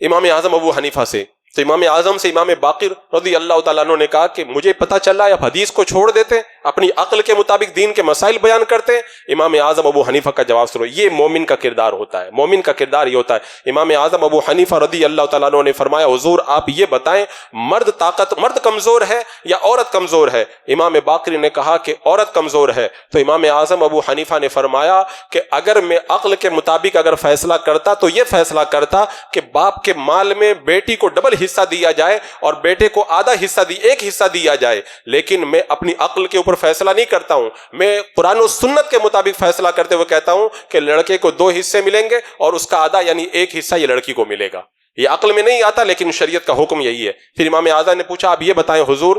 B: امام اعظم ابو حنیفہ سے، تو امام اعظم سے امام باقر رضی اللہ تعالیٰ عنہ نے کہا کہ مجھے پتہ چل رہا ہے آپ حدیث کو چھوڑ دیتے ہیں، اپنی عقل کے مطابق دین کے مسائل بیان کرتے ہیں۔ امام اعظم ابو حنیفہ کا جواب سنو، یہ مومن کا کردار ہوتا ہے، مومن کا کردار یہ ہوتا ہے۔ امام اعظم ابو حنیفہ رضی اللہ تعالیٰ عنہ نے فرمایا حضور آپ یہ بتائیں مرد کمزور ہے یا عورت کمزور ہے؟ امام باقر نے کہا کہ عورت کمزور ہے۔ تو امام اعظم ابو حنیفہ نے فرمایا کہ اگر میں عقل کے مطابق اگر فیصلہ کرتا تو یہ فیصلہ کرتا کہ باپ کے مال میں بیٹی کو ڈبل حصہ دیا جائے اور بیٹے کو آدھا حصہ ایک حصہ دیا جائے، لیکن میں اپنی عقل کے اوپر فیصلہ نہیں کرتا ہوں، میں قرآن و سنت کے مطابق فیصلہ کرتے ہوئے کہتا ہوں کہ لڑکے کو 2 حصے ملیں گے اور اس کا آدھا یعنی 1 حصہ یہ لڑکی کو ملے گا۔ یہ عقل میں نہیں آتا، لیکن شریعت کا حکم یہی ہے۔ پھر امام اعظم نے پوچھا آپ یہ بتائیں حضور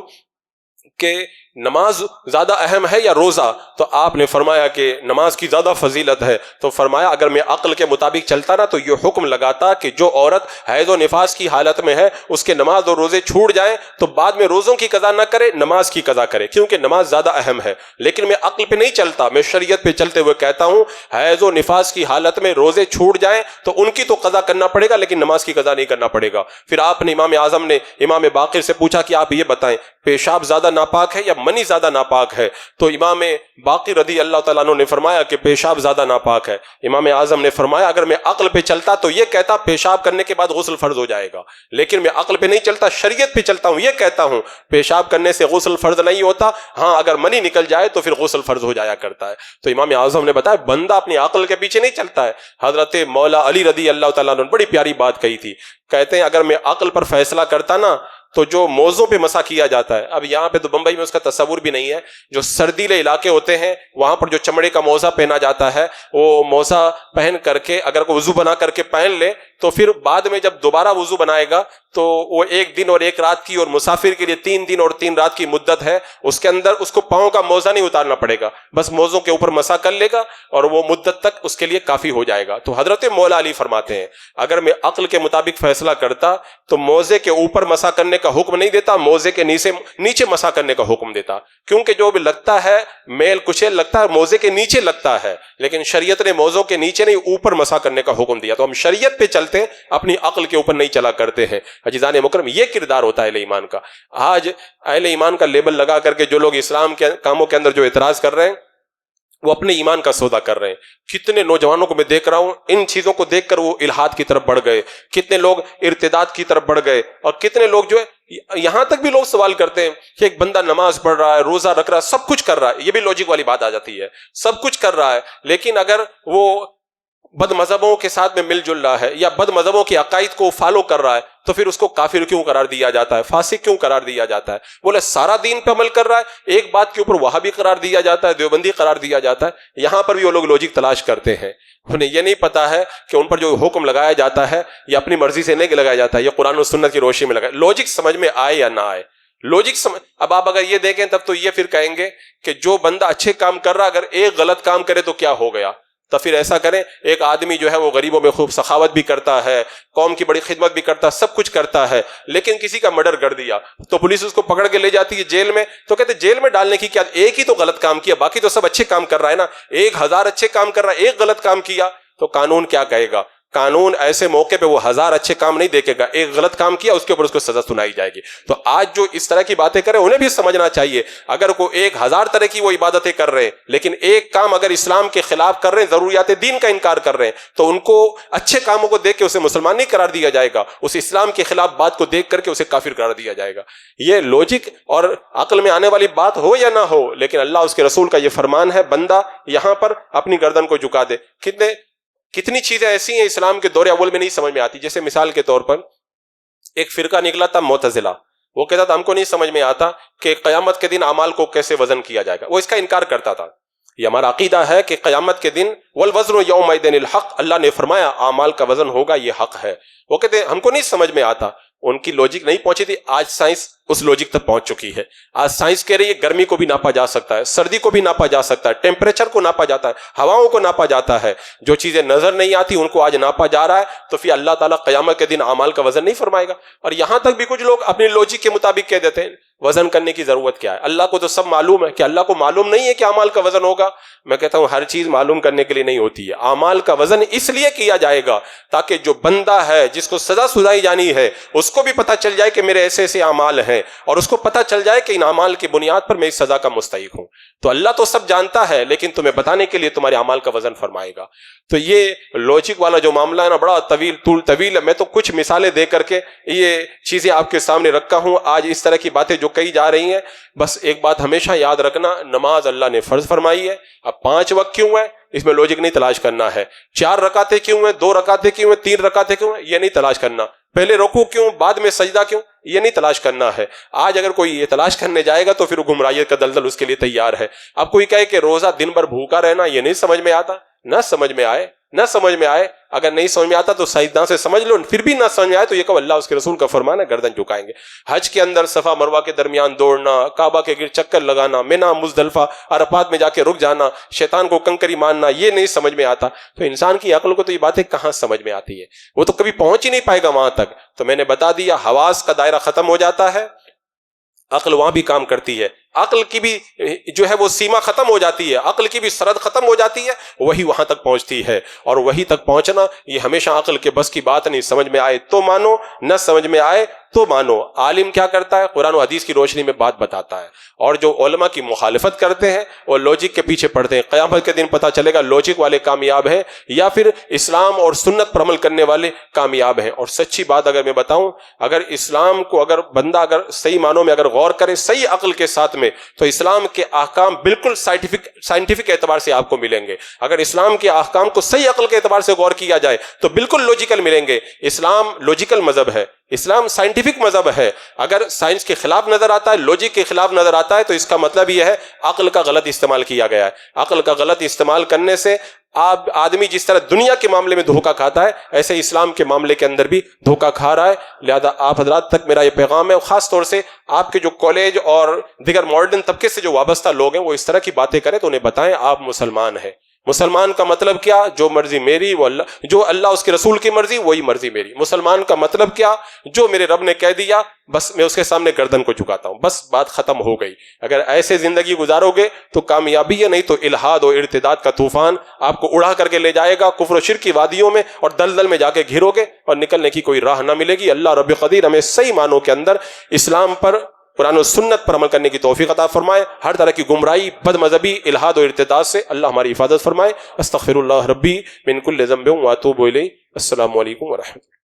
B: کہ نماز زیادہ اہم ہے یا روزہ؟ تو آپ نے فرمایا کہ نماز کی زیادہ فضیلت ہے۔ تو فرمایا اگر میں عقل کے مطابق چلتا نا تو یہ حکم لگاتا کہ جو عورت حیض و نفاس کی حالت میں ہے اس کے نماز اور روزے چھوٹ جائیں تو بعد میں روزوں کی قضا نہ کرے، نماز کی قضا کرے، کیونکہ نماز زیادہ اہم ہے۔ لیکن میں عقل پہ نہیں چلتا، میں شریعت پہ چلتے ہوئے کہتا ہوں حیض و نفاس کی حالت میں روزے چھوٹ جائیں تو ان کی تو قضا کرنا پڑے گا لیکن نماز کی قضا نہیں کرنا پڑے گا۔ پھر آپ نے امام اعظم نے امام باقر سے پوچھا کہ آپ یہ بتائیں پیشاب زیادہ ناپاک ہے یا منی زیادہ ناپاک ہے؟ تو امام باقر رضی اللہ تعالیٰ عنہ نے فرمایا کہ پیشاب زیادہ ناپاک ہے۔ امام اعظم نے فرمایا اگر میں عقل پہ چلتا تو یہ کہتا پیشاب کرنے کے بعد غسل فرض ہو جائے گا، لیکن میں عقل پہ نہیں چلتا، شریعت پہ چلتا ہوں، یہ کہتا ہوں پیشاب کرنے سے غسل فرض نہیں ہوتا، ہاں اگر منی نکل جائے تو پھر غسل فرض ہو جایا کرتا ہے۔ تو امام اعظم نے بتایا بندہ اپنی عقل کے پیچھے نہیں چلتا ہے۔ حضرت مولا علی رضی اللہ تعالیٰ عنہ نے بڑی پیاری بات کہی تھی، کہتے ہیں اگر میں عقل پر فیصلہ کرتا نا تو جو موزوں پہ مسح کیا جاتا ہے، اب یہاں پہ تو بمبئی میں اس کا تصور بھی نہیں ہے، جو سردیلے علاقے ہوتے ہیں وہاں پر جو چمڑے کا موزہ پہنا جاتا ہے، وہ موزہ پہن کر کے اگر کوئی وضو بنا کر کے پہن لے تو پھر بعد میں جب دوبارہ وضو بنائے گا تو وہ 1 دن اور 1 رات کی، اور مسافر کے لیے 3 دن اور 3 رات کی مدت ہے، اس کے اندر اس کو پاؤں کا موزہ نہیں اتارنا پڑے گا، بس موزوں کے اوپر مسح کر لے گا اور وہ مدت تک اس کے لیے کافی ہو جائے گا۔ تو حضرت مولا علی فرماتے ہیں اگر میں عقل کے مطابق فیصلہ کرتا تو موزے کے اوپر مسح کرنے کا حکم نہیں دیتا، موزے کے نیچے مسح کرنے کا حکم دیتا، کیونکہ جو بھی لگتا ہے میل کچیل لگتا ہے موزے کے نیچے لگتا ہے، لیکن شریعت نے موزوں کے نیچے نہیں اوپر مسح کرنے کا حکم دیا۔ تو ہم شریعت پہ چلتے ہیں، اپنی عقل کے اوپر نہیں چلا کرتے ہیں۔ عزیزان مکرم، یہ کردار ہوتا ہے اہل ایمان کا۔ آج اہل ایمان کا لیبل لگا کر کے جو لوگ اسلام کے کاموں کے اندر جو اعتراض کر رہے ہیں وہ اپنے ایمان کا سودا کر رہے ہیں۔ کتنے نوجوانوں کو میں دیکھ رہا ہوں ان چیزوں کو دیکھ کر وہ الحاد کی طرف بڑھ گئے، کتنے لوگ ارتداد کی طرف بڑھ گئے، اور کتنے لوگ جو ہے یہاں تک بھی لوگ سوال کرتے ہیں کہ ایک بندہ نماز پڑھ رہا ہے، روزہ رکھ رہا ہے، سب کچھ کر رہا ہے، یہ بھی لوجک والی بات آ جاتی ہے، سب کچھ کر رہا ہے، لیکن اگر وہ بد مذہبوں کے ساتھ میں مل جل رہا ہے یا بد مذہبوں کے عقائد کو فالو کر رہا ہے تو پھر اس کو کافر کیوں قرار دیا جاتا ہے، فاسق کیوں قرار دیا جاتا ہے؟ بولے سارا دین پہ عمل کر رہا ہے، ایک بات کے اوپر وہابی قرار دیا جاتا ہے، دیوبندی قرار دیا جاتا ہے۔ یہاں پر بھی وہ لوگ لوجک تلاش کرتے ہیں، انہیں یہ نہیں پتا ہے کہ ان پر جو حکم لگایا جاتا ہے یہ اپنی مرضی سے نہیں لگایا جاتا ہے، یہ قرآن و سنت کی روشنی میں لگایا۔ لوجک سمجھ میں آئے یا نہ آئے، لوجک اب آپ اگر یہ دیکھیں تب تو یہ پھر کہیں گے کہ جو بندہ اچھے کام کر رہا اگر ایک غلط کام کرے تو کیا ہو گیا؟ تو پھر ایسا کریں، ایک آدمی جو ہے وہ غریبوں میں خوب سخاوت بھی کرتا ہے، قوم کی بڑی خدمت بھی کرتا ہے، سب کچھ کرتا ہے، لیکن کسی کا مرڈر کر دیا تو پولیس اس کو پکڑ کے لے جاتی ہے جیل میں، تو کہتے جیل میں ڈالنے کی کیا، ایک ہی تو غلط کام کیا، باقی تو سب اچھے کام کر رہا ہے نا، 1000 اچھے کام کر رہا ہے، ایک غلط کام کیا تو قانون کیا کہے گا؟ قانون ایسے موقع پہ وہ 1000 اچھے کام نہیں دیکھے گا، ایک غلط کام کیا اس کے اوپر اس کو سزا سنائی جائے گی۔ تو آج جو اس طرح کی باتیں کریں انہیں بھی سمجھنا چاہیے، اگر کوئی 1000 طرح کی وہ عبادتیں کر رہے ہیں لیکن ایک کام اگر اسلام کے خلاف کر رہے ہیں، ضروریات دین کا انکار کر رہے ہیں، تو ان کو اچھے کاموں کو دیکھ کے اسے مسلمان نہیں قرار دیا جائے گا، اس اسلام کے خلاف بات کو دیکھ کر کے اسے کافر قرار دیا جائے گا۔ یہ لوجک اور عقل میں آنے والی بات ہو یا نہ ہو، لیکن اللہ اس کے رسول کا یہ فرمان ہے، بندہ یہاں پر اپنی گردن کو جھکا دے۔ کتنی چیزیں ایسی ہیں اسلام کے دور اول میں نہیں سمجھ میں آتی، جیسے مثال کے طور پر ایک فرقہ نکلا تھا معتزلہ، وہ کہتا تھا ہم کو نہیں سمجھ میں آتا کہ قیامت کے دن اعمال کو کیسے وزن کیا جائے گا، وہ اس کا انکار کرتا تھا۔ یہ ہمارا عقیدہ ہے کہ قیامت کے دن والوزن یومئذ الحق، اللہ نے فرمایا اعمال کا وزن ہوگا، یہ حق ہے۔ وہ کہتے ہم کو نہیں سمجھ میں آتا، ان کی لوجک نہیں پہنچی تھی، آج سائنس اس لوجک تک پہنچ چکی ہے۔ آج سائنس کہہ رہی ہے گرمی کو بھی ناپا جا سکتا ہے، سردی کو بھی ناپا جا سکتا ہے، ٹیمپریچر کو ناپا جاتا ہے، ہواؤں کو ناپا جاتا ہے، جو چیزیں نظر نہیں آتی ان کو آج ناپا جا رہا ہے، تو پھر اللہ تعالیٰ قیامت کے دن اعمال کا وزن نہیں فرمائے گا؟ اور یہاں تک بھی کچھ لوگ اپنی لوجک کے مطابق کہہ دیتے ہیں وزن کرنے کی ضرورت کیا ہے، اللہ کو تو سب معلوم ہے، کہ اللہ کو معلوم نہیں ہے کہ اعمال کا وزن ہوگا؟ میں کہتا ہوں ہر چیز معلوم کرنے کے لیے نہیں ہوتی ہے، اعمال کا وزن اس لیے کیا جائے گا تاکہ جو بندہ ہے جس کو سزا سنائی جانی ہے اس کو بھی پتہ چل جائے کہ میرے ایسے ایسے اعمال ہیں، اور اس کو پتہ چل جائے کہ ان اعمال کی بنیاد پر میں اس سزا کا مستحق ہوں۔ تو اللہ تو سب جانتا ہے لیکن تمہیں بتانے کے لیے تمہارے اعمال کا وزن فرمائے گا۔ تو یہ لوجک والا جو معاملہ ہے نا، بڑا طویل ہے، میں تو کچھ مثالیں دے کر کے یہ چیزیں آپ کے سامنے رکھا ہوں۔ آج اس طرح کی باتیں جو کہی جا رہی ہیں، بس ایک بات ہمیشہ یاد رکھنا، نماز اللہ نے فرض فرمائی ہے، اب 5 وقت کیوں ہے اس میں لوجک نہیں تلاش کرنا ہے، 4 رکعتیں کیوں ہیں، 2 رکعتیں کیوں ہیں، 3 رکعتیں کیوں ہیں، یہ نہیں تلاش کرنا، پہلے رکوع کیوں بعد میں سجدہ کیوں، یہ نہیں تلاش کرنا ہے۔ آج اگر کوئی یہ تلاش کرنے جائے گا تو پھر گمراہیت کا دلدل اس کے لیے تیار ہے۔ اب کوئی کہے کہ روزہ دن بھر بھوکا رہنا یہ نہیں سمجھ میں آتا، نہ سمجھ میں آئے، نہ سمجھ میں آئے، اگر نہیں سمجھ میں آتا تو سائنسداں سے سمجھ لو، پھر بھی نہ سمجھ میں آئے تو یہ کہ اللہ اس کے رسول کا فرمان ہے، گردن جھکائیں گے۔ حج کے اندر صفا مروہ کے درمیان دوڑنا، کعبہ کے گرد چکر لگانا، مینا مزدلفہ عرفات میں جا کے رک جانا، شیطان کو کنکری ماننا، یہ نہیں سمجھ میں آتا، تو انسان کی عقل کو تو یہ باتیں کہاں سمجھ میں آتی ہے، وہ تو کبھی پہنچ ہی نہیں پائے گا وہاں تک۔ تو میں نے بتا دیا حواس کا دائرہ ختم ہو جاتا ہے، عقل وہاں بھی کام کرتی ہے، عقل کی بھی جو ہے وہ سیما ختم ہو جاتی ہے، عقل کی بھی سرحد ختم ہو جاتی ہے، وہی وہاں تک پہنچتی ہے، اور وہی تک پہنچنا یہ ہمیشہ عقل کے بس کی بات نہیں، سمجھ میں آئے تو مانو، نہ سمجھ میں آئے تو مانو۔ عالم کیا کرتا ہے؟ قرآن و حدیث کی روشنی میں بات بتاتا ہے، اور جو علماء کی مخالفت کرتے ہیں وہ لوجک کے پیچھے پڑتے ہیں۔ قیامت کے دن پتہ چلے گا لوجک والے کامیاب ہیں یا پھر اسلام اور سنت پر عمل کرنے والے کامیاب ہیں۔ اور سچی بات اگر میں بتاؤں، اگر اسلام کو اگر بندہ اگر صحیح معنوں میں اگر غور کرے صحیح عقل کے ساتھ میں، تو اسلام کے احکام بالکل سائنٹیفک اعتبار سے آپ کو ملیں گے۔ اگر اسلام کے احکام کو صحیح عقل کے اعتبار سے غور کیا جائے تو بالکل لوجیکل ملیں گے۔ اسلام لوجیکل مذہب ہے، اسلام سائنٹیفک مذہب ہے۔ اگر سائنس کے خلاف نظر آتا ہے، لوجک کے خلاف نظر آتا ہے، تو اس کا مطلب یہ ہے عقل کا غلط استعمال کیا گیا ہے۔ عقل کا غلط استعمال کرنے سے آدمی جس طرح دنیا کے معاملے میں دھوکہ کھاتا ہے، ایسے اسلام کے معاملے کے اندر بھی دھوکہ کھا رہا ہے۔ لہذا آپ حضرات تک میرا یہ پیغام ہے، خاص طور سے آپ کے جو کالج اور دیگر ماڈرن طبقے سے جو وابستہ لوگ ہیں وہ اس طرح کی باتیں کریں تو انہیں بتائیں آپ مسلمان ہیں۔ مسلمان کا مطلب کیا؟ جو مرضی میری وہ اللہ، جو اللہ اس کے رسول کی مرضی وہی مرضی میری۔ مسلمان کا مطلب کیا؟ جو میرے رب نے کہہ دیا بس میں اس کے سامنے گردن کو جھکاتا ہوں، بس بات ختم ہو گئی۔ اگر ایسے زندگی گزارو گے تو کامیابی ہے، نہیں تو الحاد و ارتداد کا طوفان آپ کو اڑا کر کے لے جائے گا کفر و شرک کی وادیوں میں، اور دلدل میں جا کے گھرو گے اور نکلنے کی کوئی راہ نہ ملے گی۔ اللہ رب قدیر ہمیں صحیح معنوں کے اندر اسلام پر، قرآن و سنت پر عمل کرنے کی توفیق عطا فرمائے۔ ہر طرح کی گمراہی، بد مذہبی، الحاد و ارتداد سے اللہ ہماری حفاظت فرمائے۔ استغفر اللہ ربی من کل ذنب واتوب الیہ۔ السلام علیکم ورحمۃ اللہ۔